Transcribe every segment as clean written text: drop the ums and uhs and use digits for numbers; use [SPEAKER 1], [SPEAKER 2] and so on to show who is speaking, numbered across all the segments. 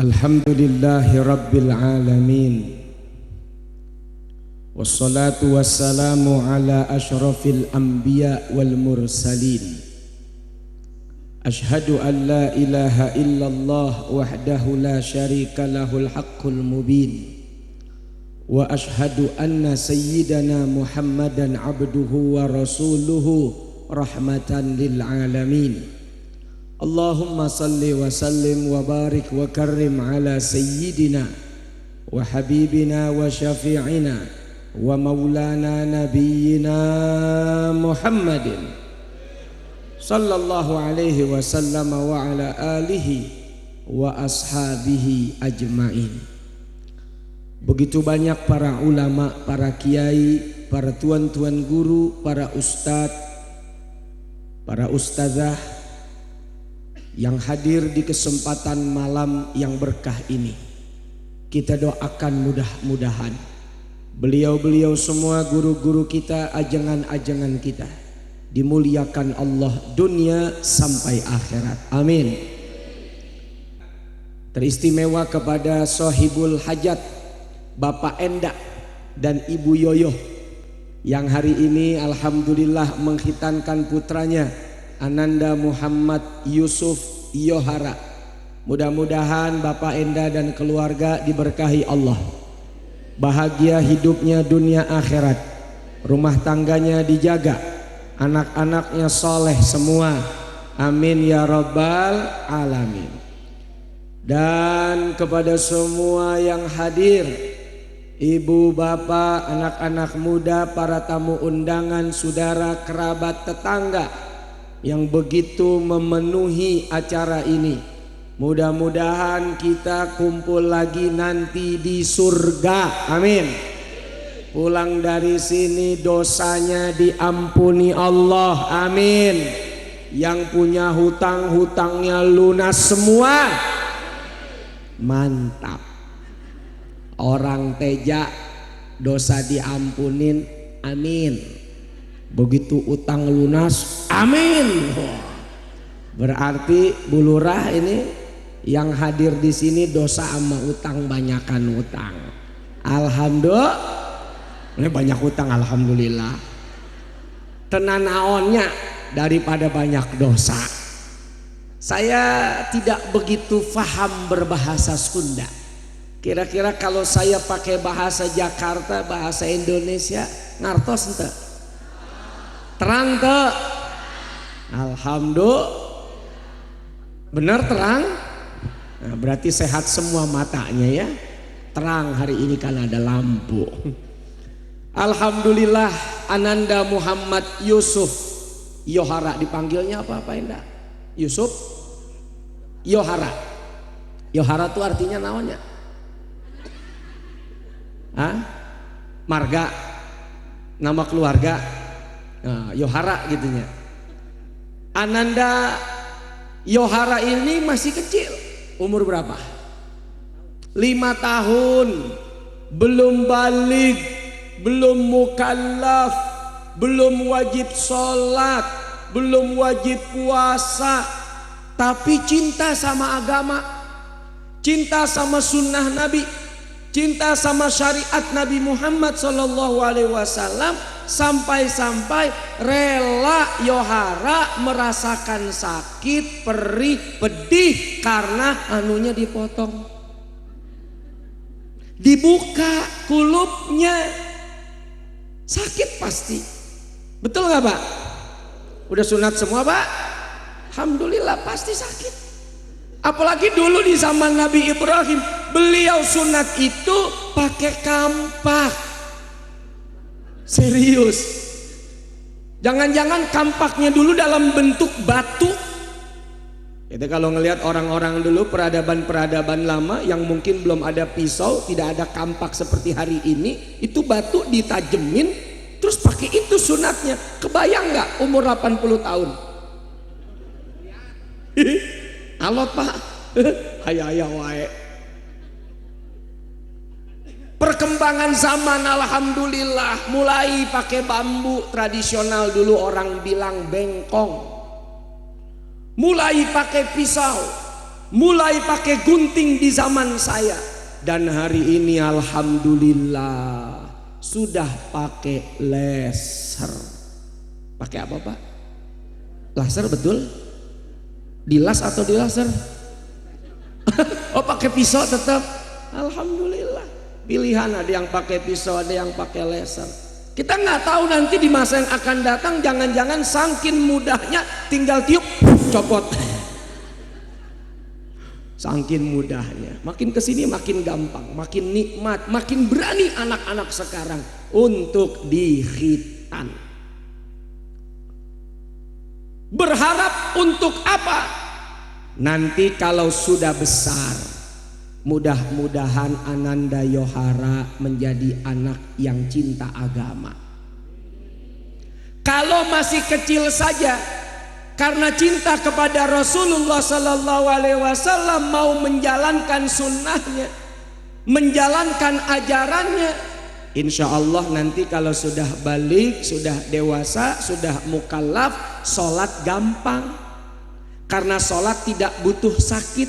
[SPEAKER 1] Alhamdulillahi Rabbil Alamin. Wassalatu wassalamu ala ashrafil anbiya wal mursalin. Ashhadu an la ilaha illallah wahdahu la syarika lahul haqqul mubin. Wa ashhadu anna sayyidana Muhammadan abduhu wa rasuluhu rahmatan lil alamin. Allahumma salli wa sallim wa barik wa karrim ala sayyidina wa habibina wa syafi'ina wa maulana nabiyyina Muhammadin sallallahu alaihi wasallam wa ala alihi wa ashabihi ajmain. Begitu banyak para ulama, para kiai, para tuan-tuan guru, para ustadz, para ustazah yang hadir di kesempatan malam yang berkah ini. Kita doakan mudah-mudahan beliau-beliau semua, guru-guru kita, ajangan-ajangan kita dimuliakan Allah dunia sampai akhirat. Amin. Teristimewa kepada Sohibul Hajat Bapak Enda dan Ibu Yoyoh yang hari ini alhamdulillah mengkhitankan putranya Ananda Muhammad Yusuf Yohara. Mudah-mudahan Bapak Enda dan keluarga diberkahi Allah, bahagia hidupnya dunia akhirat, rumah tangganya dijaga, anak-anaknya soleh semua, amin ya rabbal alamin. Dan kepada semua yang hadir, ibu, bapak, anak-anak muda, para tamu undangan, saudara, kerabat, tetangga yang begitu memenuhi acara ini, mudah-mudahan kita kumpul lagi nanti di surga, amin. Pulang dari sini dosanya diampuni Allah, amin. Yang punya hutang, hutangnya lunas semua, mantap. Orang teja dosa diampunin, amin. Begitu utang lunas, amin. Berarti Bu Lurah ini yang hadir di sini dosa sama utang, banyakan utang. Alhamdulillah, ini banyak utang, alhamdulillah. Tenanaonnya daripada banyak dosa. Saya tidak begitu faham berbahasa Sunda. Kira-kira kalau saya pakai bahasa Jakarta, bahasa Indonesia, ngartos ente? Terang te? Alhamdulillah, benar terang. Nah, berarti sehat semua matanya ya. Terang hari ini kan ada lampu. Alhamdulillah, Ananda Muhammad Yusuf Yohara, dipanggilnya apa Pak Enda? Yusuf Yohara. Yohara itu artinya namanya? Hah? Marga, nama keluarga. Nah, Yohara gitunya. Ananda Yohara ini masih kecil. Umur berapa? 5 tahun. Belum balik, belum mukallaf, belum wajib sholat, belum wajib puasa, tapi cinta sama agama, cinta sama sunnah Nabi, cinta sama syariat Nabi Muhammad SAW. Sampai-sampai rela Yohara merasakan sakit, perih, pedih karena anunya dipotong. Dibuka kulupnya, sakit pasti. Betul gak Pak? Udah sunat semua Pak? Alhamdulillah pasti sakit. Apalagi dulu di zaman Nabi Ibrahim, beliau sunat itu pakai kampak. Serius. Jangan-jangan kampaknya dulu dalam bentuk batu. Itu kalau ngelihat orang-orang dulu, peradaban-peradaban lama yang mungkin belum ada pisau, tidak ada kampak seperti hari ini, itu batu ditajemin terus pakai itu sunatnya. Kebayang nggak umur 80 tahun? Alot Pak. Hayaya wae. Perkembangan zaman alhamdulillah mulai pakai bambu tradisional, dulu orang bilang bengkong. Mulai pakai pisau, mulai pakai gunting di zaman saya, dan hari ini alhamdulillah sudah pakai laser. Pakai apa Pak? Laser betul? Dilas atau di laser? Oh pakai pisau tetap. Alhamdulillah. Pilihan, ada yang pakai pisau, ada yang pakai laser. Kita nggak tahu nanti di masa yang akan datang, jangan-jangan saking mudahnya tinggal tiup copot. Saking mudahnya, makin kesini makin gampang, makin nikmat, makin berani anak-anak sekarang untuk dikhitan. Berharap untuk apa? Nanti kalau sudah besar, mudah-mudahan Ananda Yohara menjadi anak yang cinta agama. Kalau masih kecil saja, karena cinta kepada Rasulullah Sallallahu Alaihi Wasallam, mau menjalankan sunnahnya, menjalankan ajarannya, insya Allah nanti kalau sudah balik, sudah dewasa, sudah mukallaf, sholat gampang. Karena sholat tidak butuh sakit,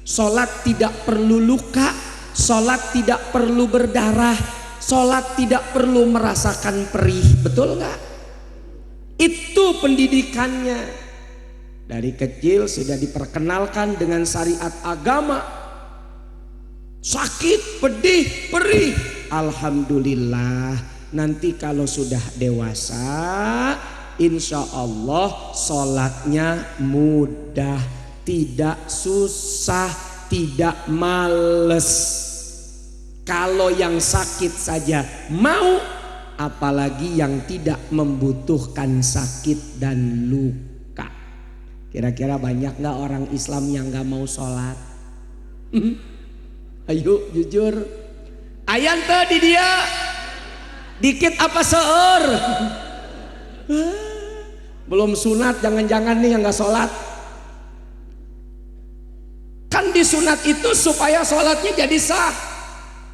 [SPEAKER 1] sholat tidak perlu luka, sholat tidak perlu berdarah, sholat tidak perlu merasakan perih. Betul nggak? Itu pendidikannya. Dari kecil sudah diperkenalkan dengan syariat agama. Sakit, pedih, perih, alhamdulillah. Nanti kalau sudah dewasa, insya Allah sholatnya mudah, tidak susah, tidak males. Kalau yang sakit saja mau, apalagi yang tidak membutuhkan sakit dan luka. Kira-kira banyak gak orang Islam yang gak mau sholat? Ayo jujur. Ayan tuh di dia dikit apa seur? Belum sunat, jangan-jangan nih yang gak sholat. Kan disunat itu supaya sholatnya jadi sah,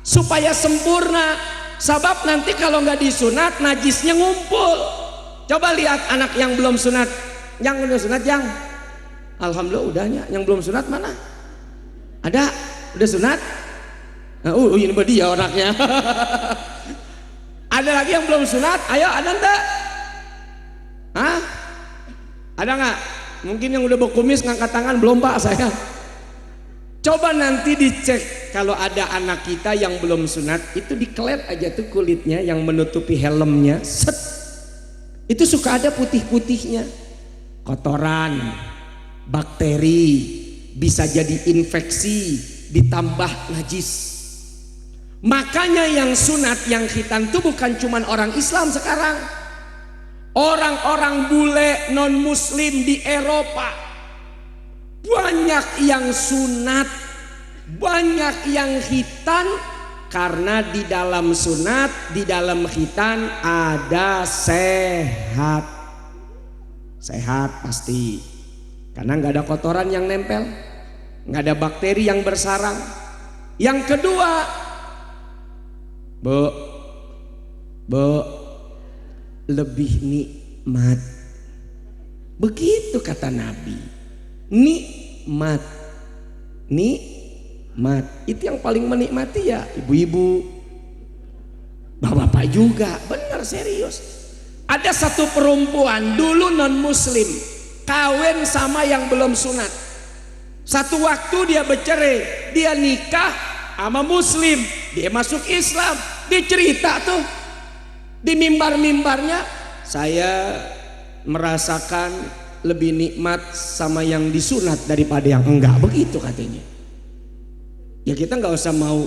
[SPEAKER 1] supaya sempurna. Sebab nanti kalau nggak disunat, najisnya ngumpul. Coba lihat anak yang belum sunat. Yang udah sunat yang, alhamdulillah udahnya. Yang belum sunat mana? Ada? Udah sunat? Nah, ini dia orangnya. Ada lagi yang belum sunat? Ayo, ada enggak? Hah? Ada nggak? Mungkin yang udah berkumis ngangkat tangan, belum Pak saya. Coba nanti dicek kalau ada anak kita yang belum sunat, itu dikelet aja tuh kulitnya yang menutupi helmnya, set. Itu suka ada putih-putihnya. Kotoran, bakteri, bisa jadi infeksi, ditambah najis. Makanya yang sunat, yang khitan itu bukan cuman orang Islam sekarang. Orang-orang bule non muslim di Eropa banyak yang sunat, banyak yang khitan, karena di dalam sunat, di dalam khitan ada sehat. Sehat pasti, karena nggak ada kotoran yang nempel, nggak ada bakteri yang bersarang. Yang kedua, lebih nikmat. Begitu kata Nabi. Nikmat, nikmat. Itu yang paling menikmati ya ibu-ibu, bapak-bapak juga. Benar, serius. Ada satu perempuan dulu non muslim, kawin sama yang belum sunat. Satu waktu dia bercerai, dia nikah sama muslim, dia masuk Islam. Dia cerita tuh di mimbar-mimbarnya, saya merasakan lebih nikmat sama yang disunat daripada yang enggak. Begitu katanya. Ya kita nggak usah mau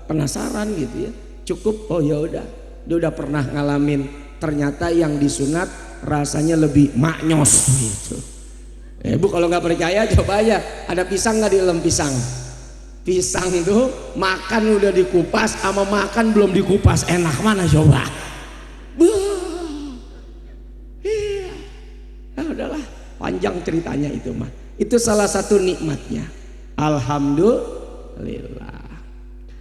[SPEAKER 1] penasaran gitu ya. Cukup, oh ya udah, dia udah pernah ngalamin. Ternyata yang disunat rasanya lebih maknyos gitu. Bu kalau nggak percaya coba aja, ada pisang nggak di dalam pisang? Pisang itu makan udah dikupas sama makan belum dikupas, enak mana coba? Udahlah, panjang ceritanya itu mah. Itu salah satu nikmatnya. Alhamdulillah.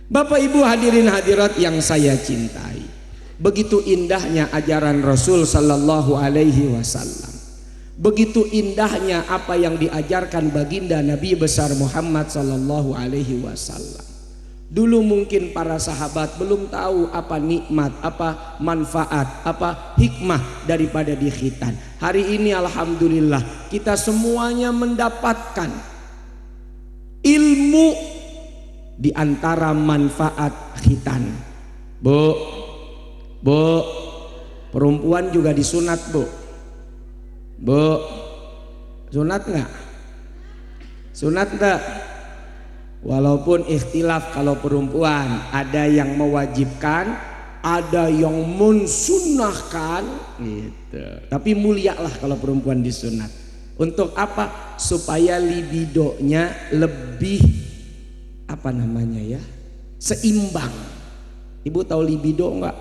[SPEAKER 1] Bapak Ibu hadirin hadirat yang saya cintai, begitu indahnya ajaran Rasul Sallallahu Alaihi Wasallam. Begitu indahnya apa yang diajarkan baginda Nabi besar Muhammad sallallahu alaihi wasallam. Dulu mungkin para sahabat belum tahu apa nikmat, apa manfaat, apa hikmah daripada dikhitan. Hari ini alhamdulillah kita semuanya mendapatkan ilmu di antara manfaat khitan. Bu, perempuan juga disunat, Bu, sunat nggak? Sunat nggak? Walaupun ikhtilaf kalau perempuan, ada yang mewajibkan, ada yang mensunahkan, gitu. Tapi mulialah kalau perempuan disunat. Untuk apa? Supaya libidonya lebih apa namanya ya? Seimbang. Ibu tahu libido nggak?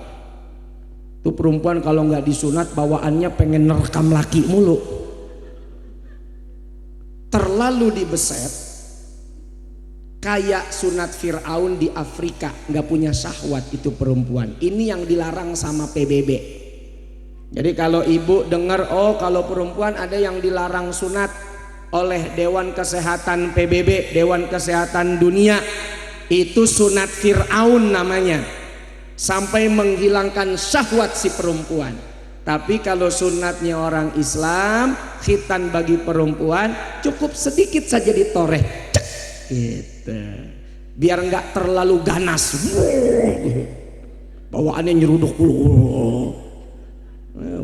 [SPEAKER 1] Tuh perempuan kalau nggak disunat bawaannya pengen nerekam laki mulu. Terlalu dibeset, kayak sunat Fir'aun di Afrika, nggak punya syahwat itu perempuan. Ini yang dilarang sama PBB. Jadi kalau ibu dengar, oh kalau perempuan ada yang dilarang sunat oleh Dewan Kesehatan PBB, Dewan Kesehatan Dunia, itu sunat Fir'aun namanya. Sampai menghilangkan syahwat si perempuan. Tapi kalau sunatnya orang Islam, khitan bagi perempuan cukup sedikit saja ditoreh, cek, gitu. Biar nggak terlalu ganas, bawaannya nyeruduk dulu,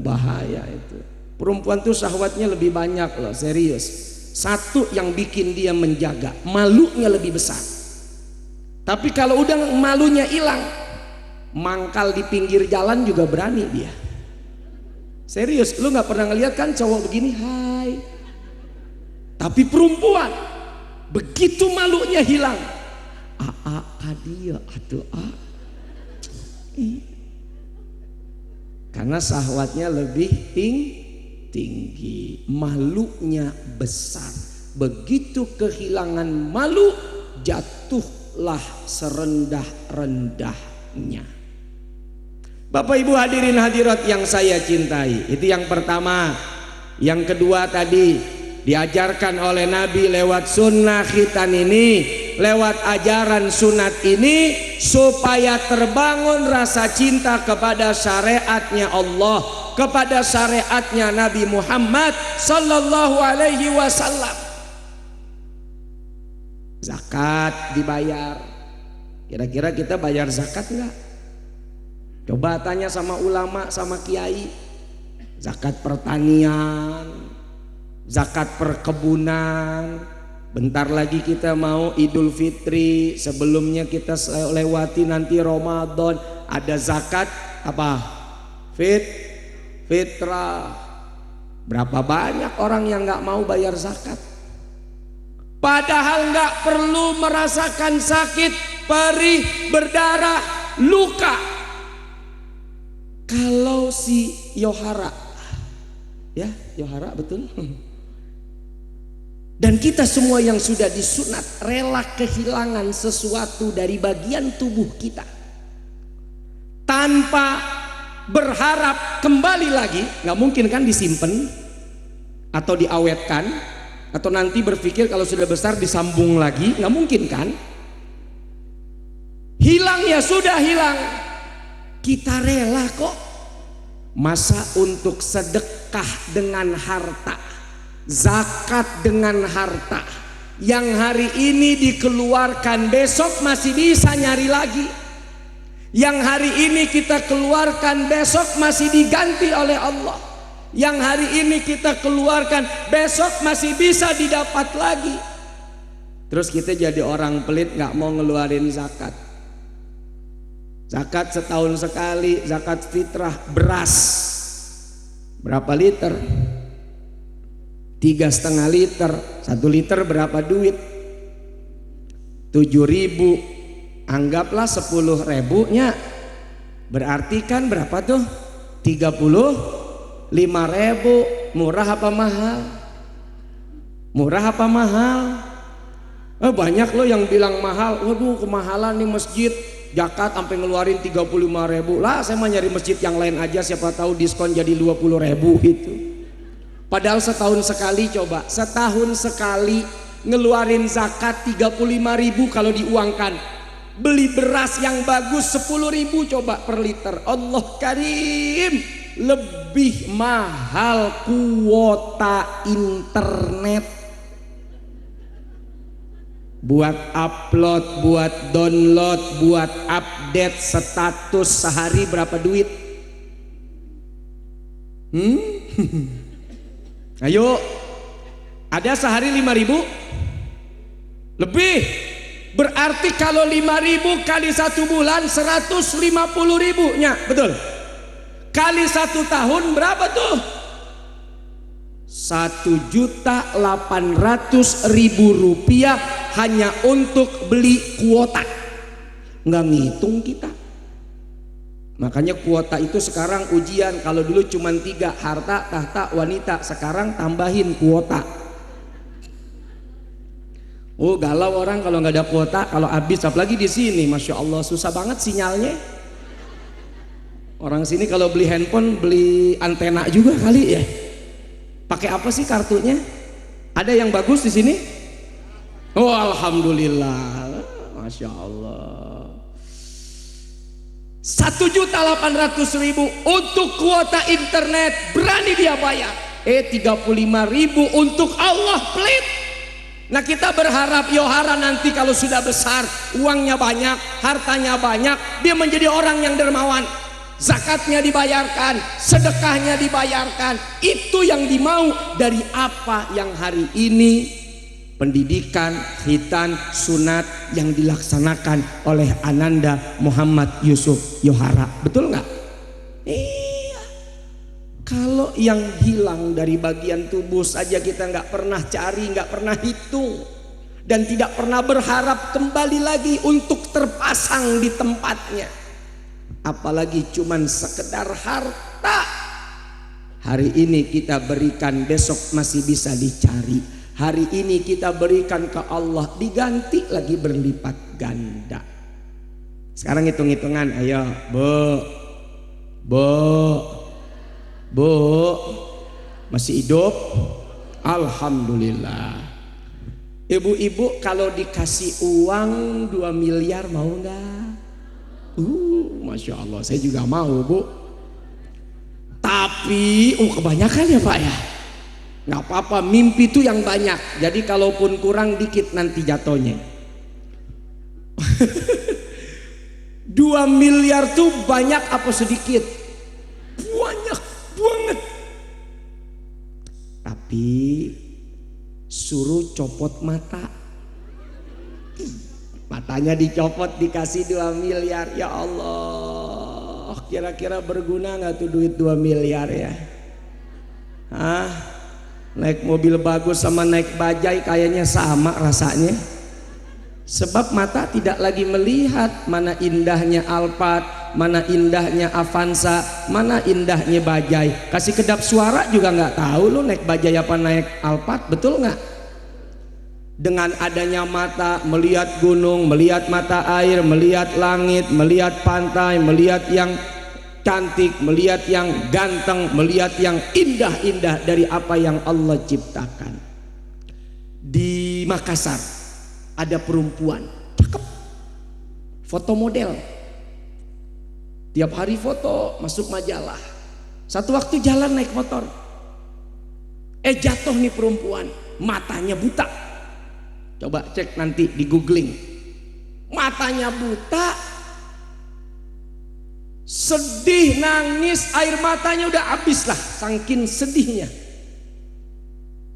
[SPEAKER 1] bahaya itu. Perempuan tuh syahwatnya lebih banyak loh, serius. Satu yang bikin dia menjaga, malunya lebih besar. Tapi kalau udah malunya hilang, mangkal di pinggir jalan juga berani dia. Serius, lu nggak pernah ngeliat kan cowok begini, hai. Tapi perempuan begitu malunya hilang, kadia atau karena syahwatnya lebih tinggi, malunya besar. Begitu kehilangan malu, jatuhlah serendah-rendahnya. Bapak Ibu hadirin hadirat yang saya cintai, itu yang pertama. Yang kedua tadi diajarkan oleh Nabi lewat sunnah khitan ini, lewat ajaran sunat ini, supaya terbangun rasa cinta kepada syariatnya Allah, kepada syariatnya Nabi Muhammad sallallahu alaihi wasallam. Zakat dibayar, kira-kira kita bayar zakat enggak? Coba tanya sama ulama, sama kiai. Zakat pertanian, zakat perkebunan. Bentar lagi kita mau Idul Fitri, sebelumnya kita lewati nanti Ramadan. Ada zakat apa? Fitrah. Berapa banyak orang yang nggak mau bayar zakat? Padahal nggak perlu merasakan sakit, perih, berdarah, luka. Kalau si Yohara, ya Yohara betul. Dan kita semua yang sudah disunat rela kehilangan sesuatu dari bagian tubuh kita tanpa berharap kembali lagi, nggak mungkin kan disimpan atau diawetkan atau nanti berpikir kalau sudah besar disambung lagi, nggak mungkin kan? Hilang ya sudah hilang. Kita rela kok. Masa untuk sedekah dengan harta, zakat dengan harta, yang hari ini dikeluarkan besok masih bisa nyari lagi, yang hari ini kita keluarkan besok masih diganti oleh Allah, yang hari ini kita keluarkan besok masih bisa didapat lagi. Terus kita jadi orang pelit, nggak mau ngeluarin zakat. Zakat setahun sekali, zakat fitrah beras berapa liter? 3,5 liter. 1 liter berapa duit? 7.000. Anggaplah 10.000 nya, berarti kan berapa tuh? 35.000. Murah apa mahal? Murah apa mahal? Banyak loh yang bilang mahal. Waduh kemahalan nih masjid, zakat sampai ngeluarin 35.000. Lah saya mah nyari masjid yang lain aja, siapa tahu diskon jadi 20.000 gitu. Padahal setahun sekali, coba setahun sekali ngeluarin zakat 35.000 kalau diuangkan. Beli beras yang bagus 10.000 coba per liter. Allah Karim, lebih mahal kuota internet. Buat upload, buat download, buat update status sehari berapa duit? Ayo, ada sehari 5.000? Lebih. Berarti kalau 5.000 kali 1 bulan 150.000 nya, betul? Kali 1 tahun berapa tuh? 1.800.000 rupiah hanya untuk beli kuota. Nggak ngitung kita. Makanya kuota itu sekarang ujian. Kalau dulu cuma 3, harta, tahta, wanita. Sekarang tambahin kuota. Oh galau orang kalau nggak ada kuota, kalau habis, apalagi di sini, masya Allah susah banget sinyalnya. Orang sini kalau beli handphone beli antena juga kali ya. Pakai apa sih kartunya? Ada yang bagus di sini? Oh alhamdulillah, masya Allah. 1.800.000 untuk kuota internet, berani dia bayar. 35.000 untuk Allah, pelit. Nah kita berharap Yohara nanti kalau sudah besar, uangnya banyak, hartanya banyak, dia menjadi orang yang dermawan. Zakatnya dibayarkan, sedekahnya dibayarkan. Itu yang dimau dari apa yang hari ini pendidikan, khitan, sunat yang dilaksanakan oleh Ananda Muhammad Yusuf Yohara. Betul nggak? Iya. Kalau yang hilang dari bagian tubuh saja kita nggak pernah cari, nggak pernah hitung, dan tidak pernah berharap kembali lagi untuk terpasang di tempatnya. Apalagi cuman sekedar harta. Hari ini kita berikan, besok masih bisa dicari. Hari ini kita berikan ke Allah, diganti lagi berlipat ganda. Sekarang hitung-hitungan, ayo Bu, masih hidup? Alhamdulillah. Ibu-ibu kalau dikasih uang 2 miliar mau nggak? Masya Allah, saya juga mau Bu. Tapi kebanyakan ya Pak ya. Nggak apa-apa, mimpi itu yang banyak. Jadi kalaupun kurang dikit nanti jatuhnya. 2 miliar tuh banyak apa sedikit? Banyak banget. Tapi suruh copot mata. Matanya dicopot dikasih 2 miliar. Ya Allah, kira-kira berguna nggak tuh duit 2 miliar ya? Naik mobil bagus sama naik bajai kayaknya sama rasanya. Sebab mata tidak lagi melihat mana indahnya Alphard, mana indahnya Avanza, mana indahnya bajai. Kasih kedap suara juga nggak tahu lo naik bajai apa naik Alphard, betul nggak? Dengan adanya mata, melihat gunung, melihat mata air, melihat langit, melihat pantai, melihat yang cantik, melihat yang ganteng, melihat yang indah-indah dari apa yang Allah ciptakan. Di Makassar ada perempuan cakep, foto model, tiap hari foto masuk majalah. Satu waktu jalan naik motor, jatuh nih perempuan, matanya buta. Coba cek nanti di googling, matanya buta, sedih, nangis, air matanya udah habis lah, saking sedihnya.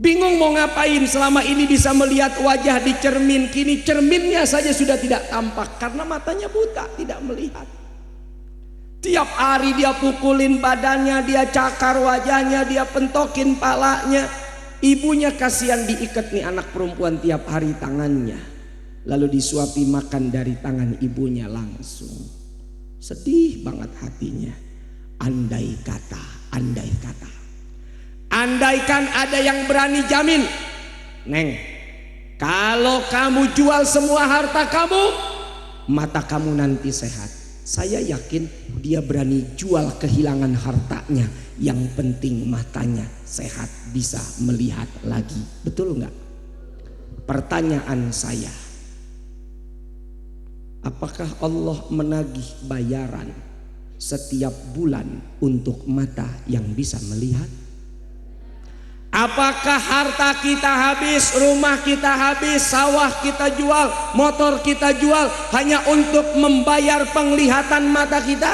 [SPEAKER 1] Bingung mau ngapain, selama ini bisa melihat wajah di cermin, kini cerminnya saja sudah tidak tampak karena matanya buta, tidak melihat. Tiap hari dia pukulin badannya, dia cakar wajahnya, dia pentokin palanya. Ibunya kasihan, diikat nih anak perempuan tiap hari tangannya, lalu disuapi makan dari tangan ibunya langsung. Sedih banget hatinya. Andai kata, andaikan ada yang berani jamin, Neng, kalau kamu jual semua harta kamu, mata kamu nanti sehat. Saya yakin dia berani jual kehilangan hartanya Yang penting matanya sehat, bisa melihat lagi. Betul nggak? Pertanyaan saya, apakah Allah menagih bayaran setiap bulan untuk mata yang bisa melihat? Apakah harta kita habis, rumah kita habis, sawah kita jual, motor kita jual hanya untuk membayar penglihatan mata kita?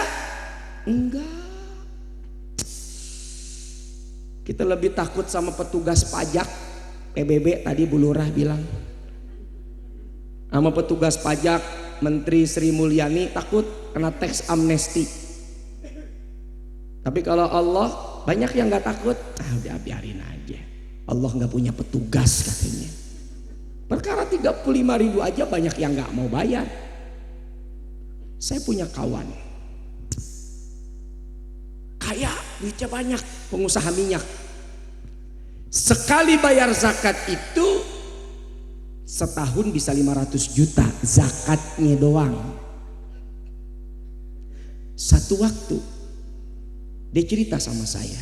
[SPEAKER 1] Enggak. Kita lebih takut sama petugas pajak. PBB tadi Bu Lurah bilang, sama petugas pajak Menteri Sri Mulyani takut kena tax amnesty. Tapi kalau Allah, banyak yang nggak takut. Udah biarin aja. Allah nggak punya petugas katanya. Perkara 35.000 aja banyak yang nggak mau bayar. Saya punya kawan, kaya, duitnya banyak, pengusaha minyak. Sekali bayar zakat itu setahun bisa 500 juta zakatnya doang. Satu waktu dia cerita sama saya,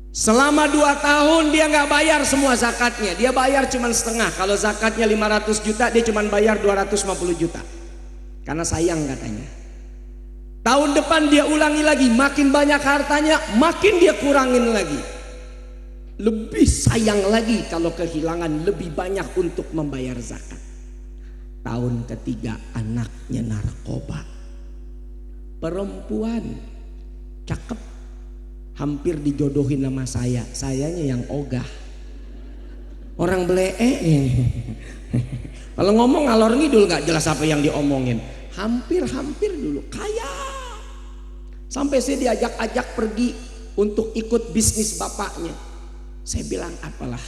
[SPEAKER 1] selama 2 tahun dia nggak bayar semua zakatnya. Dia bayar cuma setengah. Kalau zakatnya 500 juta dia cuma bayar 250 juta karena sayang katanya. Tahun depan dia ulangi lagi, makin banyak hartanya makin dia kurangin lagi. Lebih sayang lagi kalau kehilangan lebih banyak untuk membayar zakat. Tahun ketiga anaknya narkoba, perempuan cakep, hampir dijodohin sama saya, sayanya yang ogah, orang belee. Kalau ngomong ngalor ngidul gak jelas apa yang diomongin. Hampir dulu kaya, sampai saya diajak-ajak pergi untuk ikut bisnis bapaknya. Saya bilang, apalah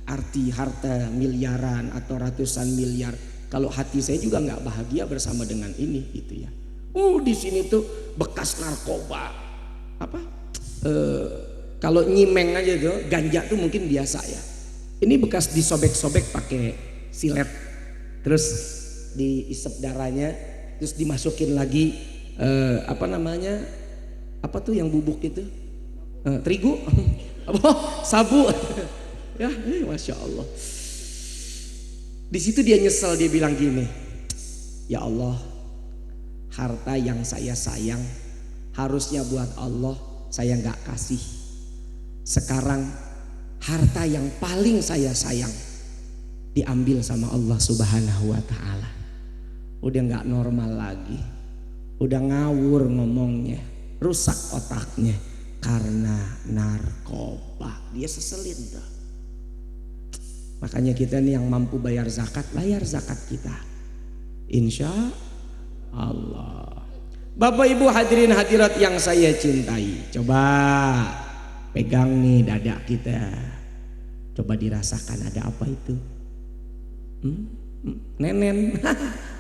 [SPEAKER 1] arti harta miliaran atau ratusan miliar kalau hati saya juga nggak bahagia bersama dengan ini gitu ya. Di sini tuh bekas narkoba, kalau nyimeng aja tuh ganja tuh mungkin biasa ya. Ini bekas disobek-sobek pakai silet, terus diisep darahnya, terus dimasukin lagi apa tuh yang bubuk itu, terigu. Sabu. Ya, Masya Allah. Di situ dia nyesel, dia bilang gini, ya Allah, harta yang saya sayang harusnya buat Allah saya nggak kasih. Sekarang harta yang paling saya sayang diambil sama Allah Subhanahu wa Ta'ala. Udah nggak normal lagi, udah ngawur ngomongnya, rusak otaknya karena narkoba. Dia seselin tuh. Makanya kita nih yang mampu bayar zakat kita, insya Allah. Bapak Ibu hadirin hadirat yang saya cintai, coba pegang nih dada kita, coba dirasakan ada apa itu. Nenen.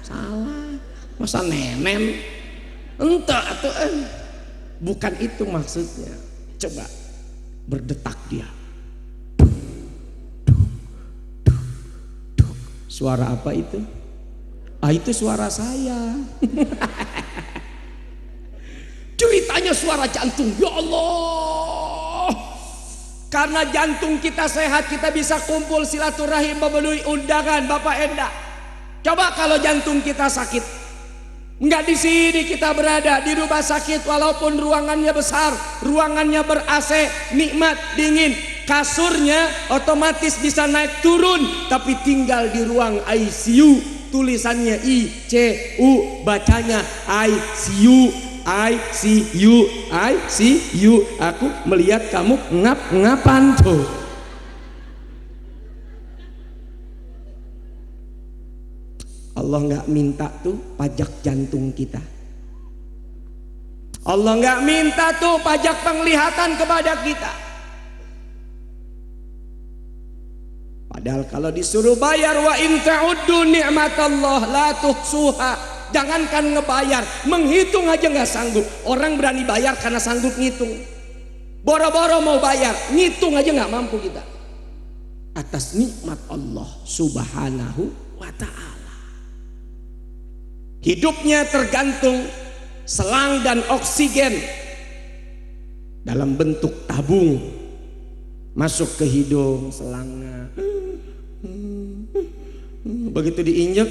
[SPEAKER 1] Salah, masa nenen? Entah tuh, bukan itu maksudnya. Coba berdetak dia. Suara apa itu? Itu suara saya. Ceritanya suara jantung. Ya Allah, karena jantung kita sehat, kita bisa kumpul silaturahim, memenuhi undangan Bapak Enda. Coba kalau jantung kita sakit, nggak di sini kita berada di rumah sakit, walaupun ruangannya besar, ruangannya ber-AC, nikmat, dingin, kasurnya otomatis bisa naik turun, tapi tinggal di ruang ICU, tulisannya ICU, bacanya ICU, ICU, ICU. Aku melihat kamu ngap-ngapan tuh. Allah nggak minta tuh pajak jantung kita. Allah nggak minta tuh pajak penglihatan kepada kita. Padahal kalau disuruh bayar, wa in ta'uddu ni'matallah la tuhsuha. Jangankan ngebayar, menghitung aja nggak sanggup. Orang berani bayar karena sanggup ngitung. Boro-boro mau bayar, ngitung aja nggak mampu kita. Atas nikmat Allah Subhanahu wa Ta'ala. Hidupnya tergantung selang dan oksigen. dalam bentuk tabung, masuk ke hidung selangnya. Begitu diinjek,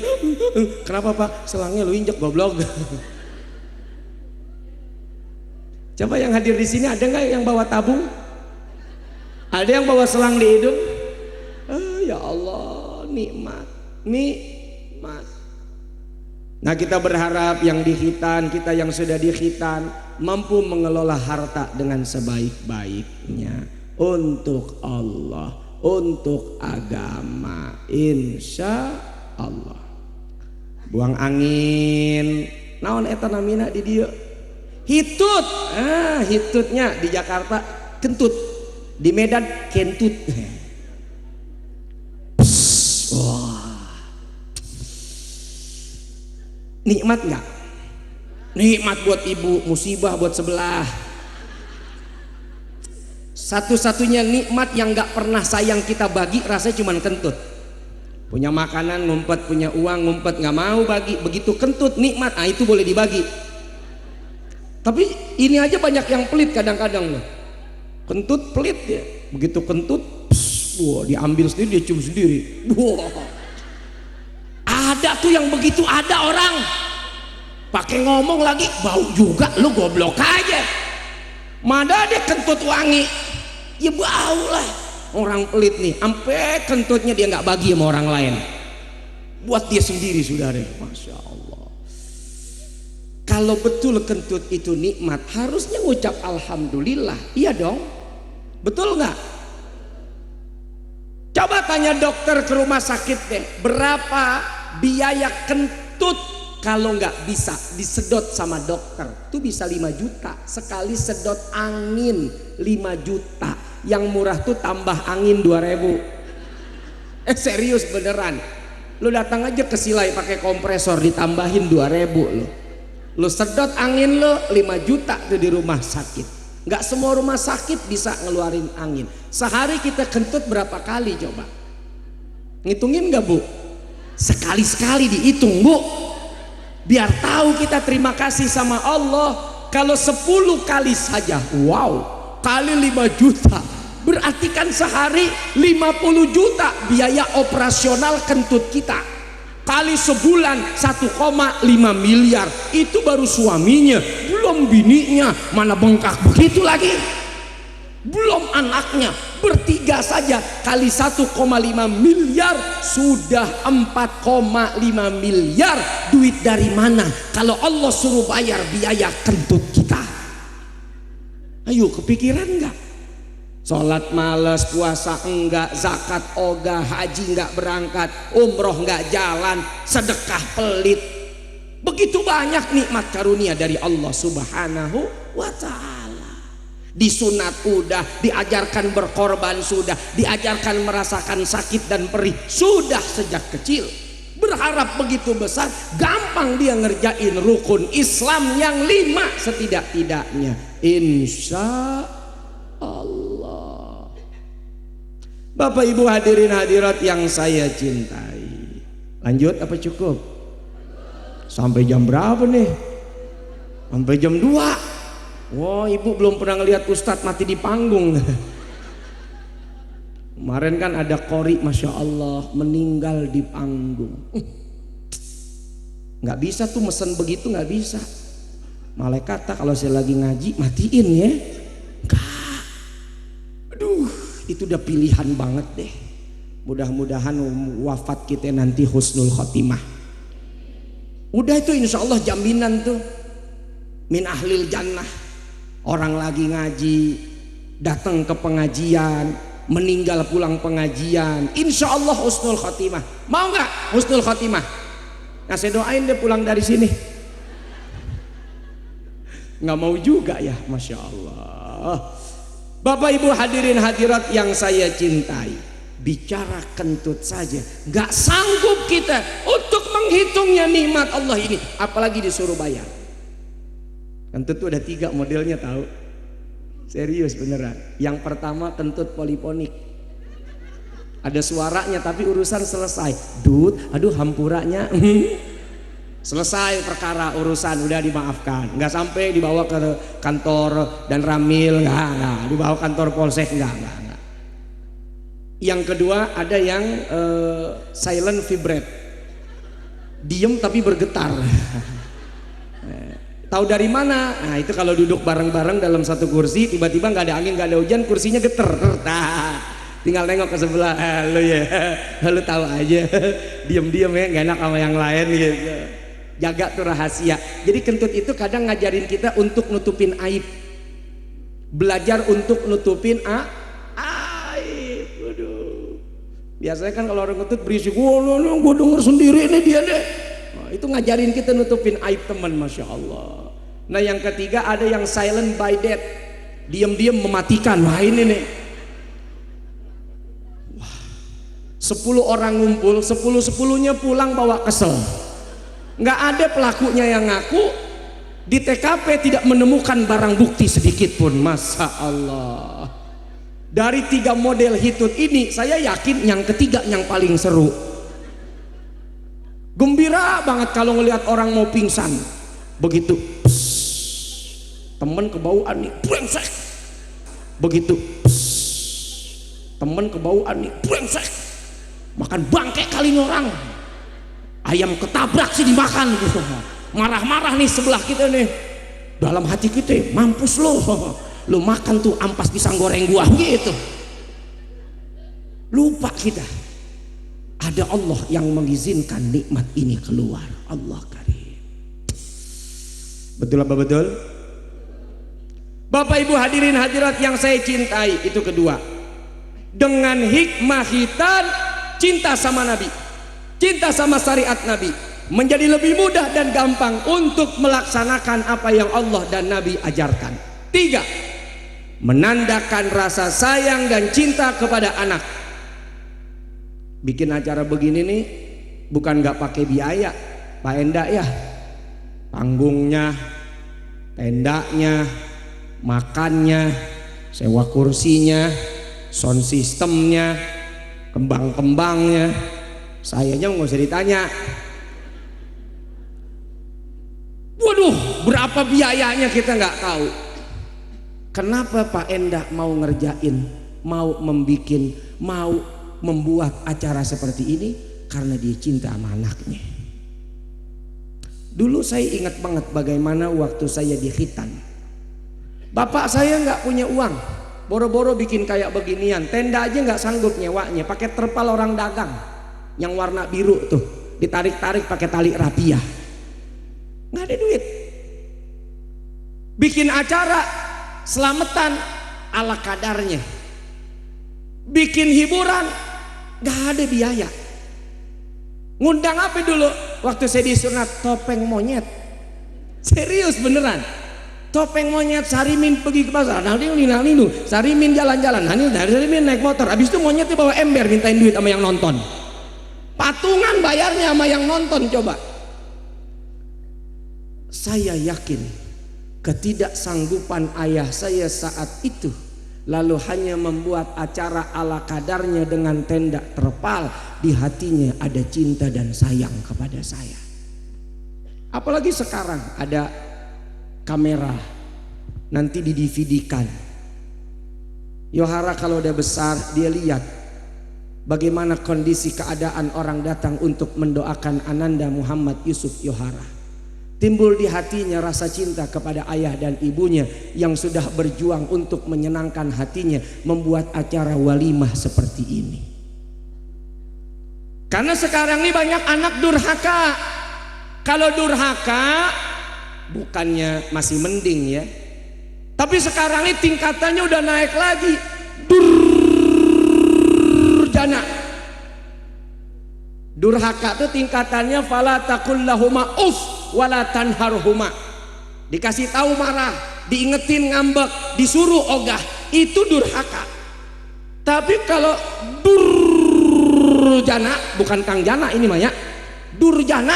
[SPEAKER 1] kenapa Pak? Selangnya lu injek goblok. Coba yang hadir di sini ada nggak yang bawa tabung? Ada yang bawa selang di hidung? Ya Allah, nikmat, nikmat. Nah kita berharap yang di khitan, kita yang sudah di khitan mampu mengelola harta dengan sebaik-baiknya untuk Allah, untuk agama, insya Allah. Buang angin, naon eta namina di dia? Hitut, hitutnya di Jakarta kentut, di Medan kentut. Wah, nikmat nggak? Nikmat buat ibu, musibah buat sebelah. Satu-satunya nikmat yang nggak pernah sayang kita bagi rasanya cuman kentut. Punya makanan ngumpet, punya uang ngumpet, nggak mau bagi. Begitu kentut nikmat, itu boleh dibagi. Tapi ini aja banyak yang pelit kadang-kadang loh. Kentut pelit ya. Begitu kentut, wah diambil sendiri, dia cium sendiri. Wah. Ada tuh yang begitu, ada orang pakai ngomong lagi bau juga, lu goblok aja. Mana dia kentut wangi, ya bau lah. Orang pelit nih, sampai kentutnya dia nggak bagi sama orang lain, buat dia sendiri, saudara. Masya Allah. Kalau betul kentut itu nikmat, harusnya ngucap alhamdulillah, iya dong, betul nggak? Coba tanya dokter ke rumah sakit deh, berapa biaya kentut kalau nggak bisa disedot sama dokter? Itu bisa 5 juta sekali sedot angin, 5 juta. Yang murah tuh tambah angin 2.000. Serius beneran, lu datang aja ke Silai pakai kompresor ditambahin 2.000 lu sedot angin lu 5 juta tuh di rumah sakit. Nggak semua rumah sakit bisa ngeluarin angin. Sehari kita kentut berapa kali coba? Ngitungin nggak Bu? Sekali-sekali dihitung Bu, biar tahu kita terima kasih sama Allah. Kalau 10 kali saja, wow, kali 5 juta, berarti kan sehari 50 juta biaya operasional kentut kita. Kali sebulan 1,5 miliar, itu baru suaminya, belum bininya, mana bengkak begitu lagi, belum anaknya. Bertiga saja kali 1,5 miliar sudah 4,5 miliar. Duit dari mana kalau Allah suruh bayar biaya kentut kita? Ayo, kepikiran nggak? Sholat males, puasa enggak, zakat ogah, haji enggak berangkat, umroh enggak jalan, sedekah pelit. Begitu banyak nikmat karunia dari Allah Subhanahu wa ta'ala. Disunat udah, diajarkan berkorban sudah, diajarkan merasakan sakit dan perih sudah sejak kecil. Berharap begitu besar, gampang dia ngerjain rukun Islam yang 5 setidak-tidaknya, insya Allah. Bapak Ibu hadirin hadirat yang saya cintai, lanjut apa cukup? Sampai jam berapa nih? Sampai jam 2. Wah, Ibu belum pernah ngelihat Ustadz mati di panggung. Kemarin kan ada qori, Masya Allah, meninggal di panggung. Nggak bisa tuh mesen begitu, nggak bisa. Malaikat kata kalau saya lagi ngaji matiin ya. Enggak. Aduh, itu udah pilihan banget deh. Mudah-mudahan wafat kita nanti husnul khotimah. Udah itu insya Allah jaminan tuh, min ahlil jannah. Orang lagi ngaji, datang ke pengajian, meninggal pulang pengajian, insya Allah husnul khotimah. Mau nggak husnul khotimah? Nah saya doain dia pulang dari sini. Nggak mau juga ya, Masya Allah. Bapak Ibu hadirin hadirat yang saya cintai, bicara kentut saja nggak sanggup kita untuk menghitungnya nikmat Allah ini, apalagi disuruh bayar. Kentut itu ada 3 modelnya tahu, serius beneran. Yang pertama kentut poliponik, ada suaranya tapi urusan selesai. Dut, aduh hampuranya. Selesai perkara urusan, udah dimaafkan. Nggak sampai dibawa ke kantor dan ramil, nggak. Dibawa kantor polsek, nggak. Yang kedua ada yang silent vibrate, diem tapi bergetar. Tahu dari mana? Nah itu kalau duduk bareng-bareng dalam satu kursi, tiba-tiba nggak ada angin, nggak ada hujan, kursinya geter. Tinggal nengok ke sebelah, lu ya, lu tahu aja, diem-diem ya, nggak enak sama yang lain gitu. Jaga tuh rahasia. Jadi kentut itu kadang ngajarin kita untuk nutupin aib, belajar untuk nutupin aib. Waduh. Biasanya kan kalau orang kentut berisik, gue denger sendiri nih dia deh. Nah, itu ngajarin kita nutupin aib teman, masya Allah. Nah yang ketiga ada yang silent by death, diam-diam mematikan. Wah ini nih. 10 orang ngumpul, 10-10-nya pulang bawa kesel. Nggak ada pelakunya yang ngaku. Di TKP tidak menemukan barang bukti sedikit pun. Masya Allah. Dari 3 model hitut ini, saya yakin yang ketiga yang paling seru. Gembira banget kalau ngelihat orang mau pingsan. Begitu temen kebauan nih, brengsek. Begitu temen kebauan nih, brengsek. Makan bangke kali nih orang. Ayam ketabrak sih dimakan gitu. Marah-marah nih sebelah kita nih. Dalam hati kita, mampus lo. Lo makan tuh ampas pisang goreng gua gitu. Lupa kita. Ada Allah yang mengizinkan nikmat ini keluar. Allah karim. Betul apa betul? Bapak Ibu hadirin hadirat yang saya cintai, itu kedua. Dengan hikmah hitan, cinta sama Nabi, cinta sama syariat Nabi, menjadi lebih mudah dan gampang untuk melaksanakan apa yang Allah dan Nabi ajarkan. 3, menandakan rasa sayang dan cinta kepada anak. Bikin acara begini nih bukan nggak pakai biaya, Pak Endak ya. Panggungnya, tendanya, makannya, sewa kursinya, sound systemnya, kembang-kembangnya, sayanya nggak usah ditanya. Waduh, berapa biayanya kita nggak tahu. Kenapa Pak Endak mau ngerjain, mau membuat acara seperti ini? Karena dia cinta sama anaknya. Dulu saya ingat banget bagaimana waktu saya di Khitan. Bapak saya nggak punya uang, boro-boro bikin kayak beginian, tenda aja nggak sanggup nyewanya, pakai terpal orang dagang yang warna biru tuh, ditarik-tarik pakai tali rapia. Nggak ada duit. Bikin acara selamatan ala kadarnya, bikin hiburan nggak ada biaya. Ngundang apa dulu waktu saya disunat? Topeng monyet. Serius beneran. Topeng monyet, Sarimin pergi ke pasar, Sarimin jalan-jalan, Sarimin naik motor, habis itu monyetnya bawa ember mintain duit sama yang nonton. Patungan bayarnya sama yang nonton. Coba. Saya yakin ketidaksanggupan ayah saya saat itu, lalu hanya membuat acara ala kadarnya dengan tenda terpal, di hatinya ada cinta dan sayang kepada saya. Apalagi sekarang ada kamera, nanti di DVD-kan. Yohara kalau udah besar dia lihat bagaimana kondisi keadaan orang datang untuk mendoakan Ananda Muhammad Yusuf Yohara. Timbul di hatinya rasa cinta kepada ayah dan ibunya yang sudah berjuang untuk menyenangkan hatinya, membuat acara walimah seperti ini. Karena sekarang ini banyak anak durhaka. Kalau durhaka bukannya masih mending ya, tapi sekarang ini tingkatannya udah naik lagi. Durjana. Durhaka itu tingkatannya fala taqul lahuma uff wala tanharhuma. Dikasih tahu marah, diingetin ngambek, disuruh ogah, itu durhaka. Tapi kalau durjana, bukan Kang Jana ini mah ya, durjana,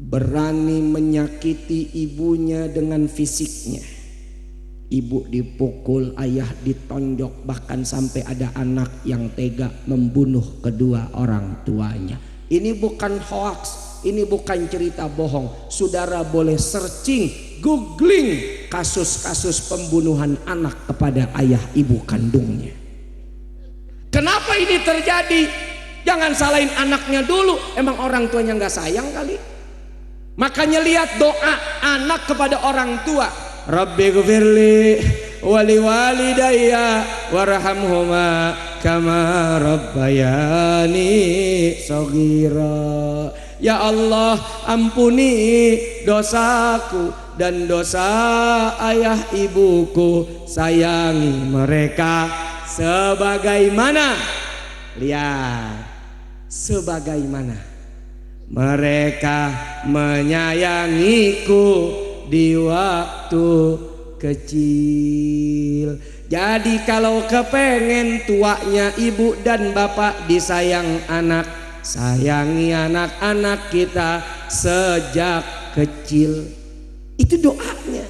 [SPEAKER 1] berani menyakiti ibunya dengan fisiknya. Ibu dipukul, ayah ditonjok, bahkan sampai ada anak yang tega membunuh kedua orang tuanya. Ini bukan hoax, ini bukan cerita bohong. Saudara boleh searching, googling kasus-kasus pembunuhan anak kepada ayah ibu kandungnya. Kenapa ini terjadi? Jangan salahin anaknya dulu, emang orang tuanya nggak sayang kali. Makanya lihat doa anak kepada orang tua. Rabbi ghfirli wali walidayya warhamhuma kama rabbayani shaghira. Ya Allah, ampuni dosaku dan dosa ayah ibuku, sayangi mereka sebagaimana, lihat, sebagaimana mereka menyayangiku di waktu kecil. Jadi kalau kepengen tuanya ibu dan bapak disayang anak, sayangi anak-anak kita sejak kecil. Itu doanya.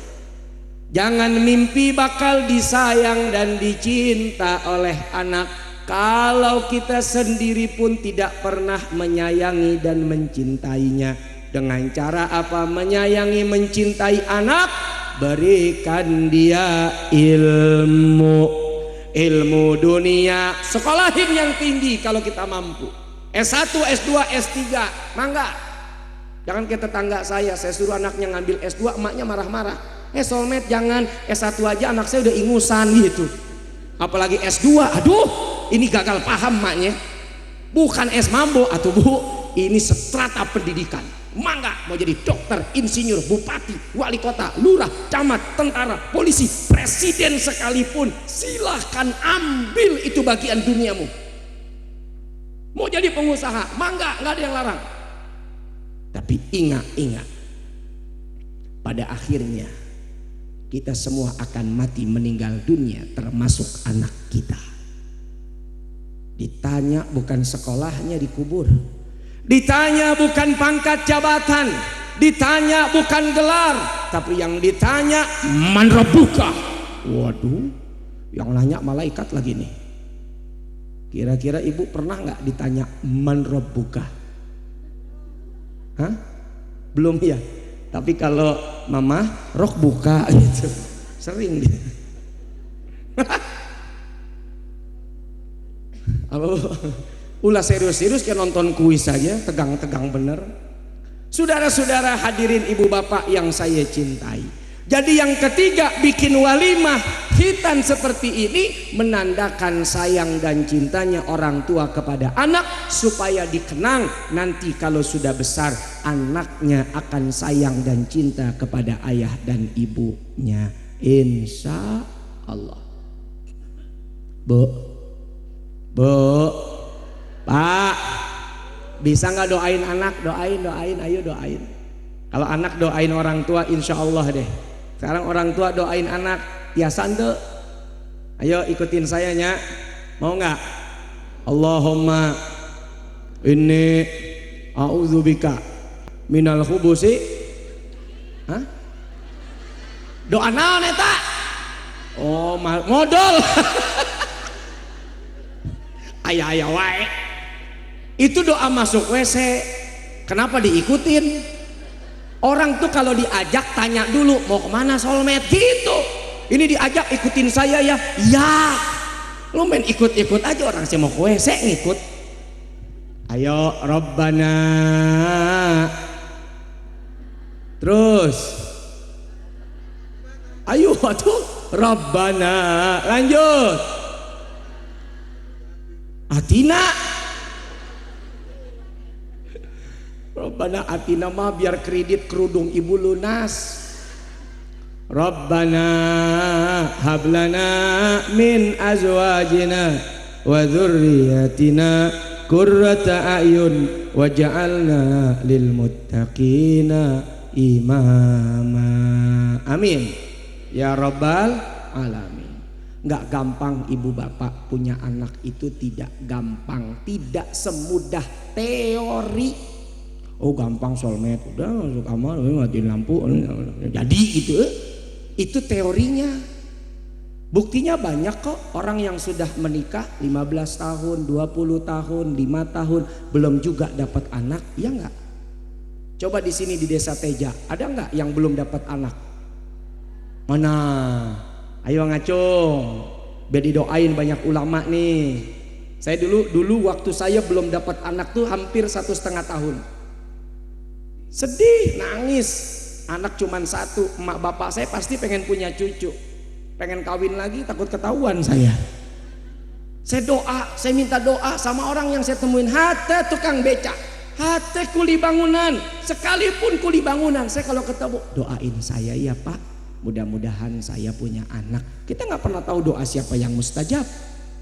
[SPEAKER 1] Jangan mimpi bakal disayang dan dicinta oleh anak kalau kita sendiri pun tidak pernah menyayangi dan mencintainya. Dengan cara apa menyayangi mencintai anak? Berikan dia ilmu dunia, sekolahin yang tinggi kalau kita mampu. S1, S2, S3, mangga. Jangan kayak tetangga saya suruh anaknya ngambil S2, emaknya marah-marah. Soulmate jangan, S1 aja anak saya udah ingusan gitu. Apalagi S2, aduh ini gagal paham maknya. Bukan es mambo atau bu, ini strata pendidikan. Mangga mau jadi dokter, insinyur, bupati, wali kota, lurah, camat, tentara, polisi, presiden sekalipun, silahkan ambil itu bagian duniamu. Mau jadi pengusaha, mangga, nggak ada yang larang. Tapi ingat, pada akhirnya kita semua akan mati meninggal dunia, termasuk anak kita. Ditanya bukan sekolahnya dikubur, ditanya bukan pangkat jabatan, ditanya bukan gelar, tapi yang ditanya man rabbuka. Waduh, yang nanya malaikat lagi nih. Kira-kira ibu pernah nggak ditanya man rabbuka? Hah? Belum ya? Tapi kalau mama rok buka gitu, sering dia. Ulah serius-serius kayak nonton kuis saja, tegang-tegang bener. Saudara-saudara hadirin ibu bapak yang saya cintai, jadi yang ketiga bikin walimah khitan seperti ini menandakan sayang dan cintanya orang tua kepada anak, supaya dikenang nanti kalau sudah besar anaknya akan sayang dan cinta kepada ayah dan ibunya, insya Allah. Pak, bisa nggak doain anak? Doain, ayo doain. Kalau anak doain orang tua, insya Allah deh. Sekarang orang tua doain anak, biasa tuh. Ayo ikutin saya nya, mau nggak? Allahumma inni a'udzubika minal khubusi. Hah? Doa naon eta? Oh, modal. Ayah wae. Itu doa masuk WC. Kenapa diikutin? Orang tuh kalau diajak tanya dulu mau kemana soulmate gitu. Ini diajak ikutin saya ya. Ya. Lu main ikut-ikut aja, orang saya mau ke WC ngikut. Ayo Rabbana. Terus. Ayo atuh Rabbana. Lanjut. Atina, Rabbana atina mah biar kredit kerudung ibu lunas. Rabbana hablana min azwajina wa dzurriyyatina qurrata a'yun waj'alna lil muttaqina imama. Amin ya rabbal alamin. Nggak gampang ibu bapak punya anak itu, tidak gampang, tidak semudah teori. Oh gampang soulmate, udah masuk kamar matiin lampu jadi gitu. Itu teorinya. Buktinya banyak kok orang yang sudah menikah 15 tahun, 20 tahun, 5 tahun belum juga dapat anak, ya enggak? Coba di sini di Desa Teja, ada enggak yang belum dapat anak? Mana? Ayo ngacung. Biar didoain banyak ulama nih. Saya dulu waktu saya belum dapat anak tuh hampir 1,5 tahun. Sedih, nangis. Anak cuman 1, emak bapak saya pasti pengen punya cucu. Pengen kawin lagi, takut ketahuan saya. Saya minta doa sama orang yang saya temuin, hate tukang beca, hate kuli bangunan, sekalipun kuli bangunan, saya kalau ketemu doain saya ya Pak, mudah-mudahan saya punya anak. Kita nggak pernah tahu doa siapa yang mustajab,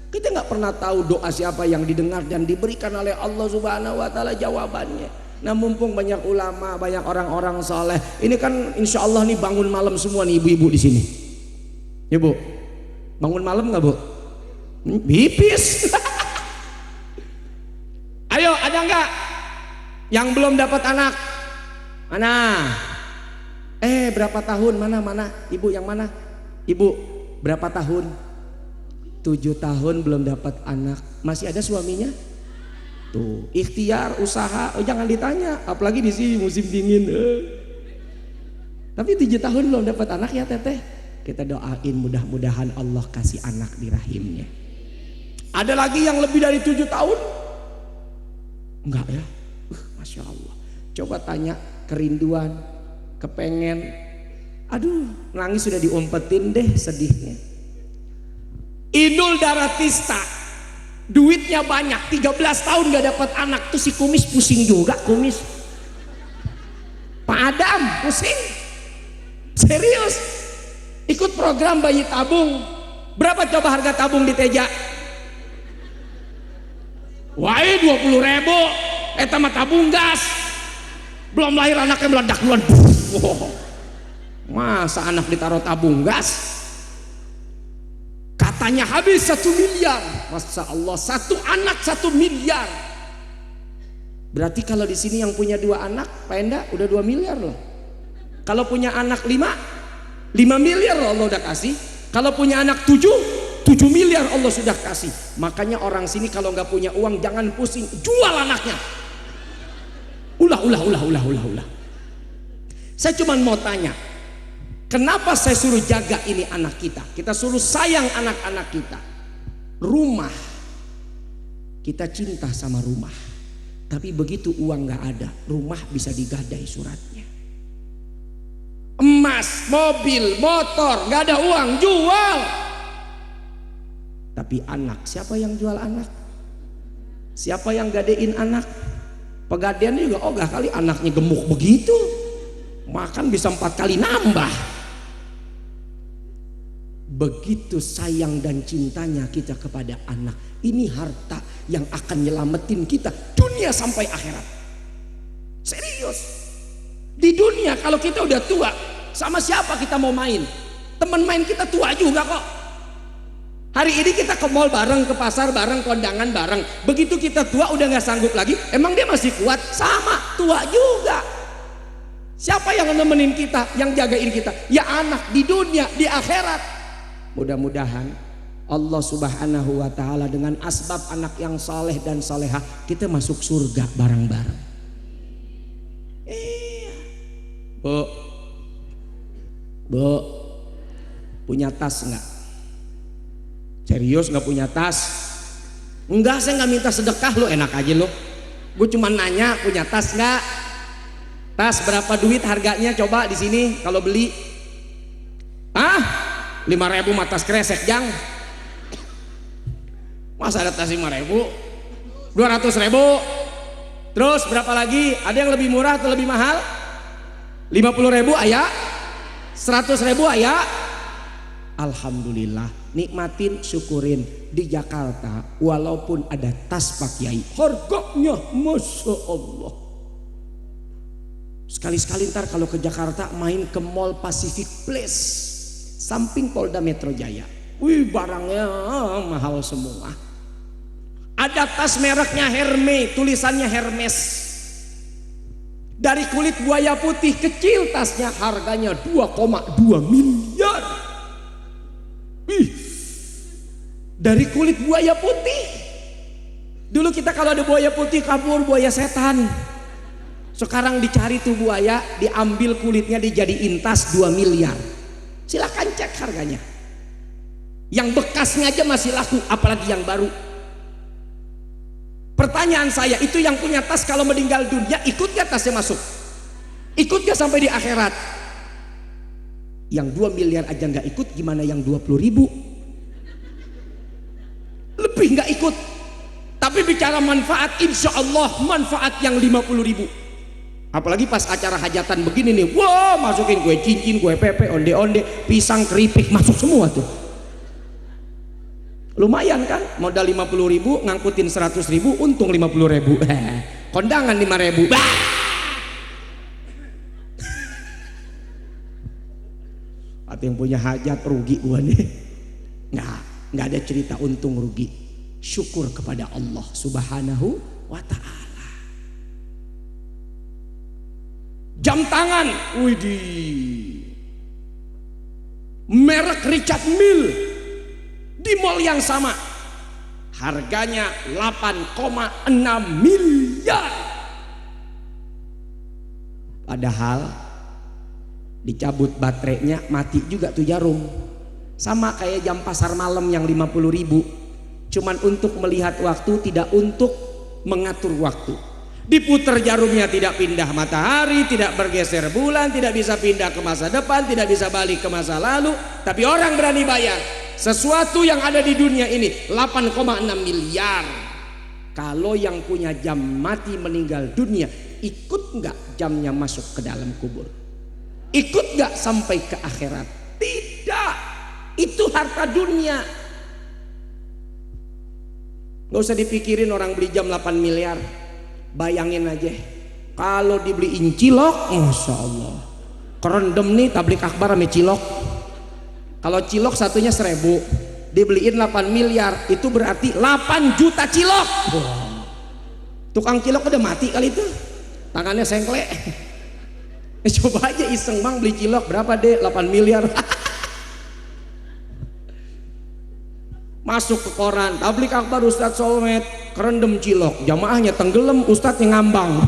[SPEAKER 1] kita nggak pernah tahu doa siapa yang didengar dan diberikan oleh Allah Subhanahu Wa Taala jawabannya. Nah mumpung banyak ulama, banyak orang-orang soleh, ini kan insya Allah nih bangun malam semua nih ibu-ibu di sini. Ya Bu, bangun malam nggak Bu? Bipis. Ayo, ada nggak yang belum dapat anak? Mana? Berapa tahun? Mana? Ibu yang mana? Ibu berapa tahun? 7 tahun belum dapat anak. Masih ada suaminya? Tuh, ikhtiar, usaha, jangan ditanya. Apalagi di sini musim dingin. Tapi 7 tahun belum dapat anak ya Teteh. Kita doain mudah-mudahan Allah kasih anak di rahimnya. Ada lagi yang lebih dari 7 tahun? Enggak ya? Masya Allah. Coba tanya kerinduan, kepengen. Aduh, nangis sudah diumpetin deh sedihnya. Inul Daratista, duitnya banyak, 13 tahun gak dapat anak tuh si kumis pusing juga kumis. Pak Adam pusing. Serius. Ikut program bayi tabung. Berapa coba harga tabung di Teja? Wah 20.000. Mah tabung gas. Belum lahir anaknya meledak duluan. Wow. Masa anak ditaruh tabung gas? Katanya habis 1 miliar. Masya Allah, 1 anak 1 miliar. Berarti kalau di sini yang punya 2 anak, Pak Enda udah 2 miliar loh. Kalau punya anak 5 miliar Allah udah kasih. Kalau punya anak 7 miliar Allah sudah kasih. Makanya orang sini kalau nggak punya uang jangan pusing, jual anaknya. Ulah. Saya cuma mau tanya, kenapa saya suruh jaga ini anak kita? Kita suruh sayang anak-anak kita. Rumah, kita cinta sama rumah. Tapi begitu uang nggak ada, rumah bisa digadai suratnya. Emas, mobil, motor, gak ada uang, jual. Tapi anak, siapa yang jual anak? Siapa yang gadein anak? Pegadaian juga ogah kali anaknya gemuk begitu, makan bisa 4 kali nambah. Begitu sayang dan cintanya kita kepada anak. Ini harta yang akan nyelamatin kita dunia sampai akhirat. Serius. Di dunia kalau kita udah tua, sama siapa kita mau main? Teman main kita tua juga kok. Hari ini kita ke mall bareng, ke pasar bareng, kondangan bareng. Begitu kita tua udah gak sanggup lagi, emang dia masih kuat? Sama, tua juga. Siapa yang nemenin kita, yang jagain kita? Ya anak di dunia, di akhirat. Mudah-mudahan Allah Subhanahu Wa Taala dengan asbab anak yang saleh dan salehah, kita masuk surga bareng-bareng. Bu, punya tas nggak? Serius nggak punya tas? Enggak, saya nggak minta sedekah lo, enak aja lo. Gue cuma nanya punya tas nggak? Tas berapa duit harganya? Coba di sini kalau beli. 5.000 mah tas kresek jang. Masa ada tas 5.000? 200.000. Terus berapa lagi? Ada yang lebih murah atau lebih mahal? 50.000 ayah, 100.000 ayah. Alhamdulillah, nikmatin, syukurin. Di Jakarta walaupun ada tas Pak Kiai, harganya Masya Allah. Sekali-sekali ntar kalau ke Jakarta main ke Mall Pacific Place, samping Polda Metro Jaya. Wih, barangnya mahal semua. Ada tas mereknya Hermes, tulisannya Hermes. Dari kulit buaya putih, kecil tasnya, harganya 2,2 miliar. Ih, Dari kulit buaya putih. Dulu kita kalau ada buaya putih kabur, buaya setan. Sekarang dicari tuh buaya, diambil kulitnya, dijadiin tas 2 miliar. Silahkan cek harganya. Yang bekasnya aja masih laku, apalagi yang baru. Pertanyaan saya, itu yang punya tas kalau meninggal dunia ikut gak tasnya masuk? Ikut gak sampai di akhirat? Yang 2 miliar aja gak ikut, gimana yang 20 ribu? Lebih gak ikut. Tapi bicara manfaat, insya Allah manfaat yang 50 ribu. Apalagi pas acara hajatan begini nih, wah masukin kue cincin, kue pepe, onde-onde, pisang, keripik, masuk semua tuh. Lumayan kan, modal 50 ribu, ngangkutin 100 ribu, untung 50 ribu. Kondangan 5 ribu. Atau yang punya hajat rugi gua nih. Nggak ada cerita untung rugi. Syukur kepada Allah Subhanahu wa ta'ala. Jam tangan, widih, merek Richard Mille di mall yang sama, harganya 8,6 miliar. Padahal dicabut baterainya mati juga tuh jarum. Sama kayak jam pasar malam yang 50 ribu, cuman untuk melihat waktu, tidak untuk mengatur waktu. Diputer jarumnya tidak pindah matahari, tidak bergeser bulan, tidak bisa pindah ke masa depan, tidak bisa balik ke masa lalu. Tapi orang berani bayar sesuatu yang ada di dunia ini 8,6 miliar. Kalau yang punya jam mati meninggal dunia, ikut nggak jamnya masuk ke dalam kubur? Ikut nggak sampai ke akhirat? Tidak. Itu harta dunia. Nggak usah dipikirin orang beli jam 8 miliar. Bayangin aja kalau dibeliin cilok, masya Allah, kerendam nih tablik akbar sama cilok. Kalau cilok satunya 1.000, dibeliin 8 miliar, itu berarti 8 juta cilok. Tukang cilok udah mati kali itu, tangannya sengkle. Coba aja iseng, bang beli cilok berapa deh, 8 miliar. Masuk ke koran, tablik akbar Ustadz Solmed, kerendam cilok, jamaahnya tenggelam, Ustadz yang ngambang.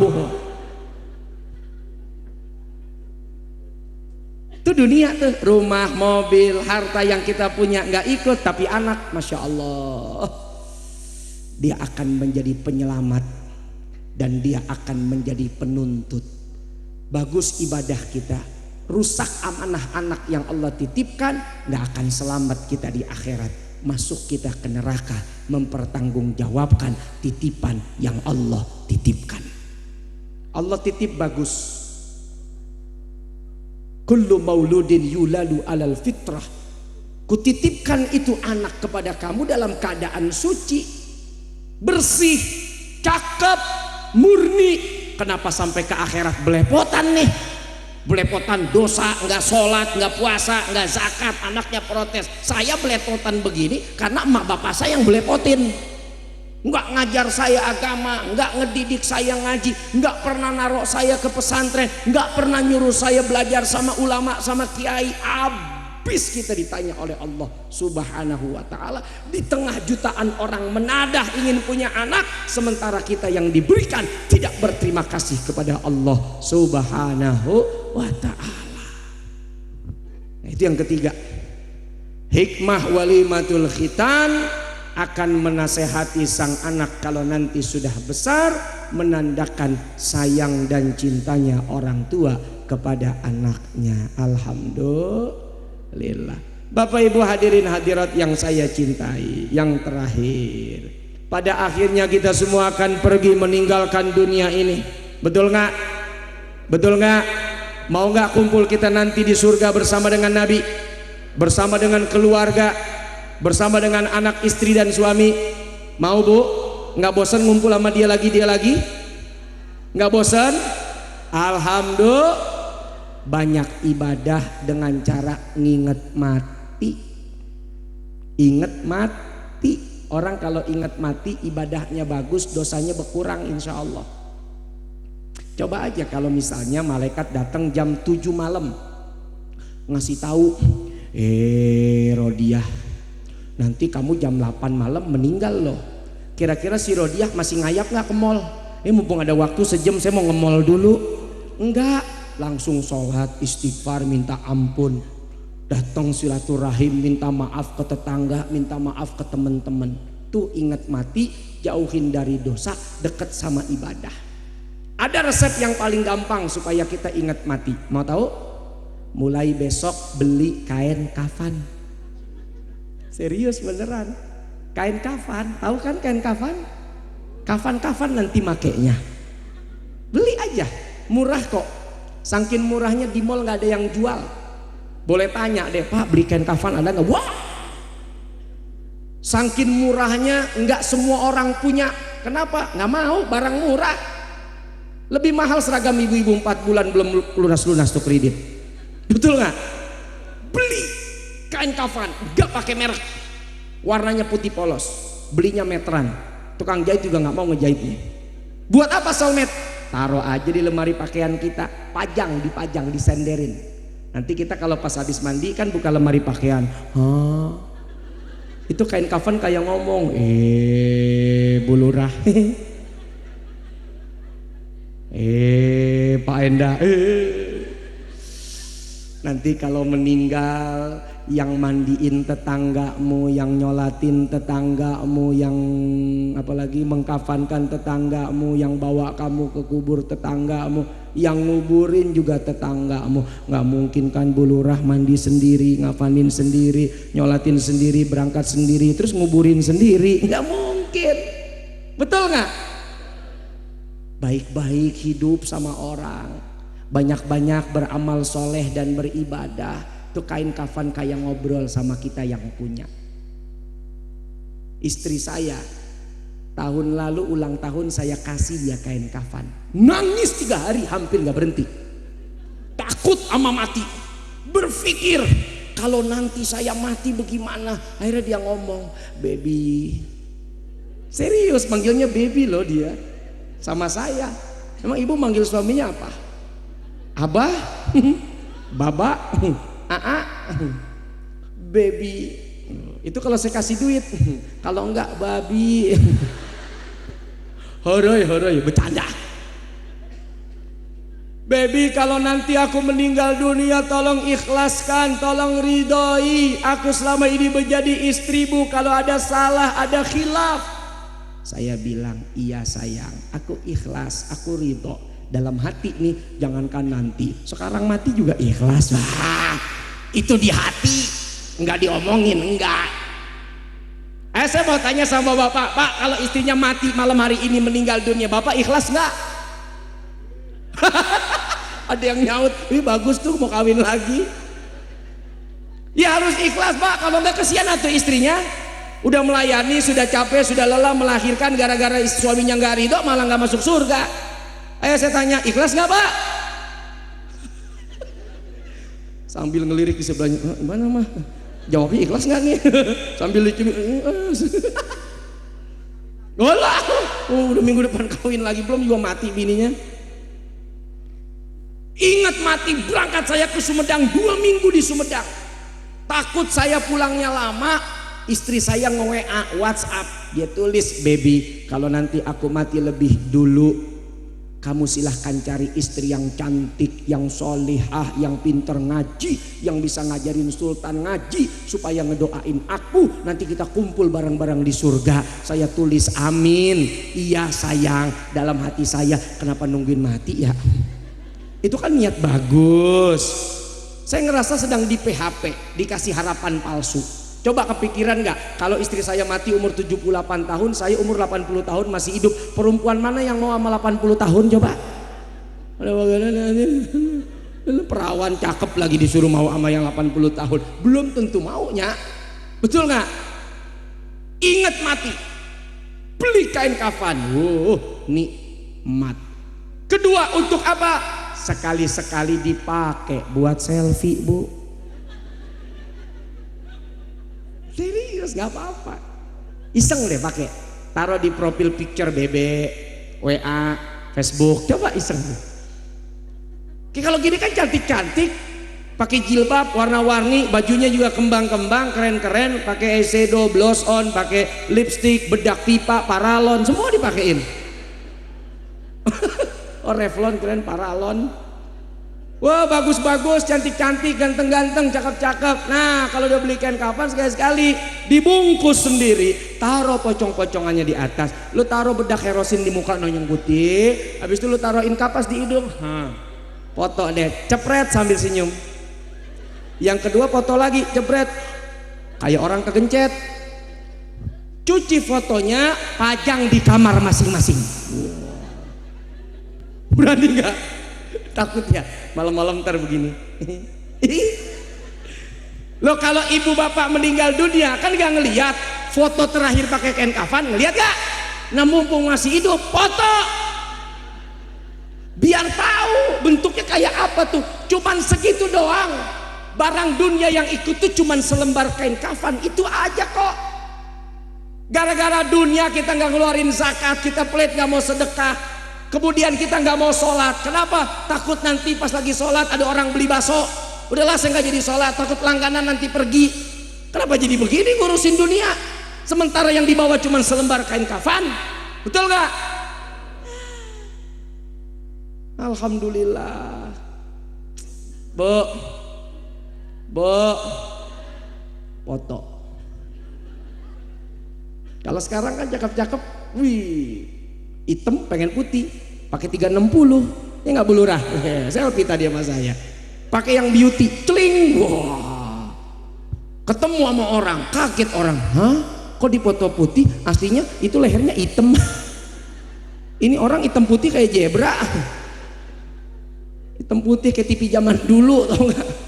[SPEAKER 1] Itu dunia tuh, rumah, mobil, harta yang kita punya nggak ikut, tapi anak, masya Allah, dia akan menjadi penyelamat dan dia akan menjadi penuntut. Bagus ibadah kita, rusak amanah anak yang Allah titipkan, nggak akan selamat kita di akhirat. Masuk kita ke neraka mempertanggungjawabkan titipan yang Allah titipkan. Allah titip bagus. Kullu mauludin yulalu alal fitrah. Kutitipkan itu anak kepada kamu dalam keadaan suci, bersih, cakep, murni. Kenapa sampai ke akhirat belepotan nih? Belepotan dosa, nggak sholat, nggak puasa, nggak zakat, anaknya protes. Saya belepotan begini karena emak bapak saya yang belepotin. Nggak ngajar saya agama, nggak ngedidik saya ngaji, nggak pernah naruh saya ke pesantren, nggak pernah nyuruh saya belajar sama ulama, sama kiai. Habis kita ditanya oleh Allah Subhanahu wa ta'ala. Di tengah jutaan orang menadah ingin punya anak, sementara kita yang diberikan tidak berterima kasih kepada Allah Subhanahu wa ta'ala. Nah, itu yang ketiga, hikmah walimatul khitan akan menasehati sang anak kalau nanti sudah besar, menandakan sayang dan cintanya orang tua kepada anaknya. Alhamdulillah. Bapak Ibu hadirin hadirat yang saya cintai, yang terakhir, pada akhirnya kita semua akan pergi meninggalkan dunia ini. Betul nggak? Betul nggak? Mau nggak kumpul kita nanti di surga bersama dengan Nabi, bersama dengan keluarga, bersama dengan anak, istri dan suami? Mau bu? Nggak bosan ngumpul sama dia lagi? Nggak bosan? Alhamdulillah. Banyak ibadah dengan cara nginget mati. Inget mati. Orang kalau inget mati ibadahnya bagus, dosanya berkurang insya Allah. Coba aja kalau misalnya malaikat datang jam 7 malam ngasih tahu, Rodiah, nanti kamu jam 8 malam meninggal loh. Kira-kira si Rodiah masih ngayap nggak ke mall? Mumpung ada waktu sejam saya mau nge-mall dulu. Enggak, langsung sholat, istighfar, minta ampun, datang silaturahim, minta maaf ke tetangga, minta maaf ke teman-teman. Tuh ingat mati, jauhin dari dosa, deket sama ibadah. Ada resep yang paling gampang supaya kita ingat mati. Mau tahu? Mulai besok beli kain kafan. Serius beneran. Kain kafan, tahu kan kain kafan? Kafan-kafan nanti makainya. Beli aja, murah kok. Saking murahnya di mall nggak ada yang jual. Boleh tanya deh, Pak beli kain kafan ada nggak? Wah, saking murahnya nggak semua orang punya. Kenapa? Nggak mau, barang murah. Lebih mahal seragam ibu-ibu 4 bulan belum lunas-lunas tuh kredit. Betul nggak? Beli kain kafan, nggak pakai merek, warnanya putih polos, belinya meteran. Tukang jahit juga nggak mau ngejahitnya. Buat apa soulmate? Taruh aja di lemari pakaian kita, dipajang, disenderin. Nanti kita kalau pas habis mandi kan buka lemari pakaian. Itu kain kafan kayak ngomong, Bu Lurah, Pak Enda, nanti kalau meninggal yang mandiin tetanggamu, yang nyolatin tetanggamu, yang apalagi mengkafankan tetanggamu, yang bawa kamu ke kubur tetanggamu, yang nguburin juga tetanggamu. Nggak mungkin kan Bu Lurah mandi sendiri, ngafanin sendiri, nyolatin sendiri, berangkat sendiri, terus nguburin sendiri. Nggak mungkin. Betul nggak? Baik-baik hidup sama orang, banyak-banyak beramal soleh dan beribadah. Itu kain kafan kayak ngobrol sama kita yang punya. Istri saya tahun lalu ulang tahun, saya kasih dia kain kafan. Nangis 3 hari hampir gak berhenti. Takut sama mati. Berpikir kalau nanti saya mati bagaimana. Akhirnya dia ngomong, baby. Serius manggilnya baby loh dia. Sama saya. Emang ibu manggil suaminya apa? Abah? Baba? Baby. Itu kalau saya kasih duit. Kalau enggak babi. Horoy, bercanda. Baby, kalau nanti aku meninggal dunia tolong ikhlaskan, tolong ridhoi aku selama ini menjadi istrimu. Kalau ada salah, ada khilaf, saya bilang iya sayang, aku ikhlas, aku ridho. Dalam hati nih, jangankan nanti, sekarang mati juga ikhlas. Itu di hati, nggak diomongin, enggak. Saya mau tanya sama bapak, Pak, kalau istrinya mati malam hari ini meninggal dunia, bapak ikhlas nggak? Ada yang nyaut, ini bagus tuh mau kawin lagi. Ya harus ikhlas Pak, kalau nggak kesian atau istrinya udah melayani, sudah capek, sudah lelah melahirkan, gara-gara suaminya nggak ridho malah nggak masuk surga. Ayo saya tanya, ikhlas nggak Pak? Sambil ngelirik di sebelahnya, gimana mah? Jawabnya ikhlas nggak nih? Sambil dicumi. Walah, udah minggu depan kawin lagi, belum juga mati bininya. Ingat mati, berangkat saya ke Sumedang, 2 minggu di Sumedang. Takut saya pulangnya lama, istri saya nge-WA, WhatsApp, dia tulis, baby, kalau nanti aku mati lebih dulu, kamu silahkan cari istri yang cantik, yang solihah, yang pinter ngaji, yang bisa ngajarin sultan ngaji, supaya ngedoain aku, nanti kita kumpul bareng-bareng di surga. Saya tulis amin, iya sayang, dalam hati saya, kenapa nungguin mati ya? Itu kan niat bagus. Saya ngerasa sedang di PHP, dikasih harapan palsu. Coba kepikiran nggak kalau istri saya mati umur 78 tahun, saya umur 80 tahun masih hidup, perempuan mana yang mau sama 80 tahun coba? Perawan cakep lagi disuruh mau sama yang 80 tahun, belum tentu maunya. Betul nggak? Ingat mati, beli kain kafan, nikmat. Kedua, untuk apa? Sekali-sekali dipakai buat selfie Bu. Serius, nggak apa-apa. Iseng deh pakai, taruh di profil picture BB, WA, Facebook, coba iseng. Oke, kalau gini kan cantik-cantik, pakai jilbab warna-warni, bajunya juga kembang-kembang, keren-keren, pakai eyeshadow, blush on, pakai lipstick, bedak pipa, paralon, semua dipakein. Oh Revlon keren, paralon. Wah bagus-bagus, cantik-cantik, ganteng-ganteng, cakep-cakep. Nah kalau udah beli kain kafan sekali-sekali dibungkus sendiri, taruh pocong-pocongannya di atas, lu taruh bedak kerosin di muka nonyong putih, habis itu lu taruhin kapas di hidung, foto deh, cepret sambil senyum. Yang kedua foto lagi, jebret kayak orang kegencet, cuci fotonya, pajang di kamar masing-masing. Berani nggak? Takut ya malam-malam ntar begini. Lo kalau ibu bapak meninggal dunia kan nggak ngelihat foto terakhir pakai kain kafan, ngelihat gak? Nah mumpung masih hidup foto, biar tahu bentuknya kayak apa tuh. Cuman segitu doang. Barang dunia yang ikut tuh cuman selembar kain kafan, itu aja kok. Gara-gara dunia kita nggak ngeluarin zakat, kita pelit nggak mau sedekah, kemudian kita nggak mau sholat. Kenapa? Takut nanti pas lagi sholat ada orang beli bakso. Udahlah saya nggak jadi sholat, takut langganan nanti pergi. Kenapa jadi begini ngurusin dunia? Sementara yang dibawa cuman selembar kain kafan, betul nggak? Alhamdulillah. Foto. Kalau sekarang kan cakep-cakep, wih, hitam pengen putih, pakai 360, ya nggak Bu Lurah? Selfie tadi sama saya, pakai yang beauty, celing, wah, ketemu sama orang, kaget orang, hah? Kok di foto putih, aslinya itu lehernya hitam. Ini orang hitam putih kayak zebra, hitam putih kayak TV zaman dulu, tau nggak?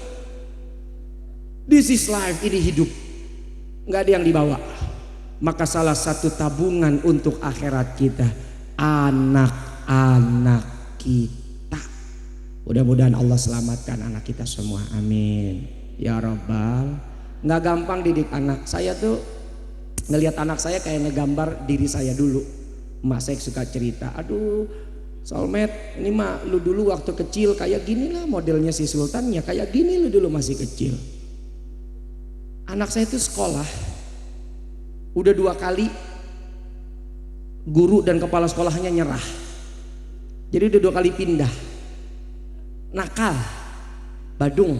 [SPEAKER 1] This is life, ini hidup, nggak ada yang dibawa. Maka salah satu tabungan untuk akhirat kita, anak-anak kita. Mudah-mudahan Allah selamatkan anak kita semua, amin ya Rabbal. Nggak gampang didik anak. Saya tuh ngelihat anak saya kayak ngegambar diri saya dulu. Emak saya suka cerita, aduh Solmed, ini mah lu dulu waktu kecil kayak gini lah modelnya si Sultan, ya kayak gini lu dulu masih kecil. Anak saya itu sekolah udah 2 kali guru dan kepala sekolahnya nyerah, jadi udah 2 kali pindah. Nakal, badung,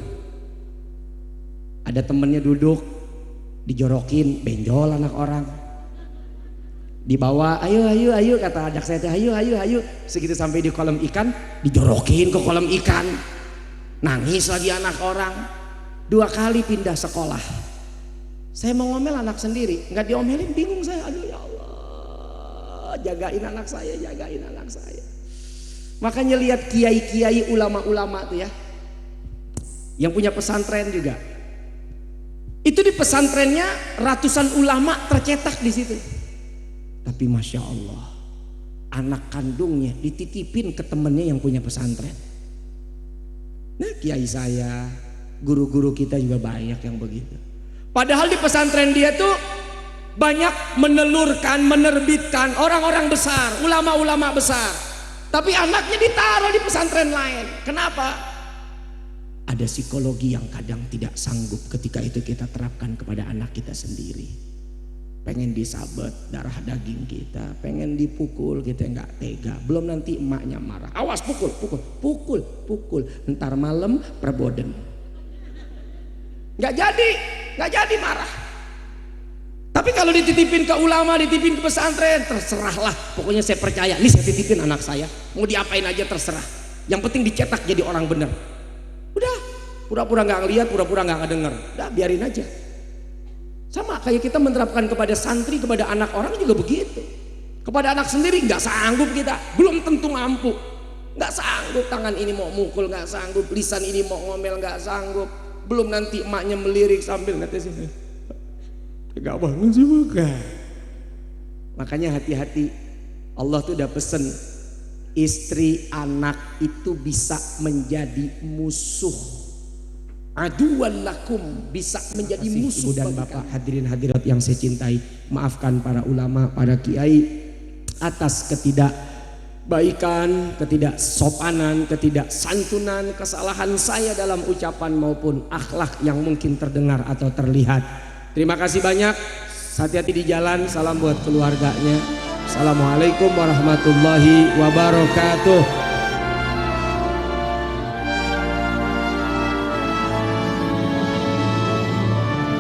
[SPEAKER 1] ada temennya duduk dijorokin, benjol anak orang, dibawa ayo kata anak saya, ayo segitu sampai di kolam ikan dijorokin ke kolam ikan, nangis lagi anak orang. 2 kali pindah sekolah. Saya mau ngomel anak sendiri, nggak diomelin, bingung saya. Aduh ya Allah, jagain anak saya. Makanya lihat kiai-kiai, ulama-ulama tuh ya, yang punya pesantren juga. Itu di pesantrennya ratusan ulama tercetak di situ. Tapi masya Allah, anak kandungnya dititipin ke temennya yang punya pesantren. Nah kiai saya, guru-guru kita juga banyak yang begitu. Padahal di pesantren dia tuh banyak menelurkan, menerbitkan orang-orang besar, ulama-ulama besar. Tapi anaknya ditaruh di pesantren lain. Kenapa? Ada psikologi yang kadang tidak sanggup ketika itu kita terapkan kepada anak kita sendiri. Pengen disabet darah daging kita, pengen dipukul, kita nggak tega. Belum nanti emaknya marah, awas pukul. Ntar malam perboden. Nggak jadi marah. Tapi kalau dititipin ke ulama, dititipin ke pesantren, terserahlah. Pokoknya saya percaya, ini saya titipin anak saya, mau diapain aja terserah. Yang penting dicetak jadi orang bener. Udah, pura-pura nggak ngeliat, pura-pura nggak ngedenger. Udah, biarin aja. Sama kayak kita menerapkan kepada santri, kepada anak orang juga begitu. Kepada anak sendiri nggak sanggup kita, belum tentu mampu. Nggak sanggup, tangan ini mau mukul nggak sanggup, lisan ini mau ngomel nggak sanggup. Belum nanti emaknya melirik sambil ngetes ini. Tega banget sih bukan. Makanya hati-hati. Allah tuh udah pesen, istri anak itu bisa menjadi musuh. Aduan lakum, bisa menjadi musuh. Ibu dan bapak, hadirin hadirat yang saya cintai, maafkan para ulama, para kiai atas ketidakbaikan, ketidaksopanan, ketidaksantunan, kesalahan saya dalam ucapan maupun akhlak yang mungkin terdengar atau terlihat. Terima kasih banyak. Hati-hati di jalan. Salam buat keluarganya. Assalamualaikum warahmatullahi wabarakatuh.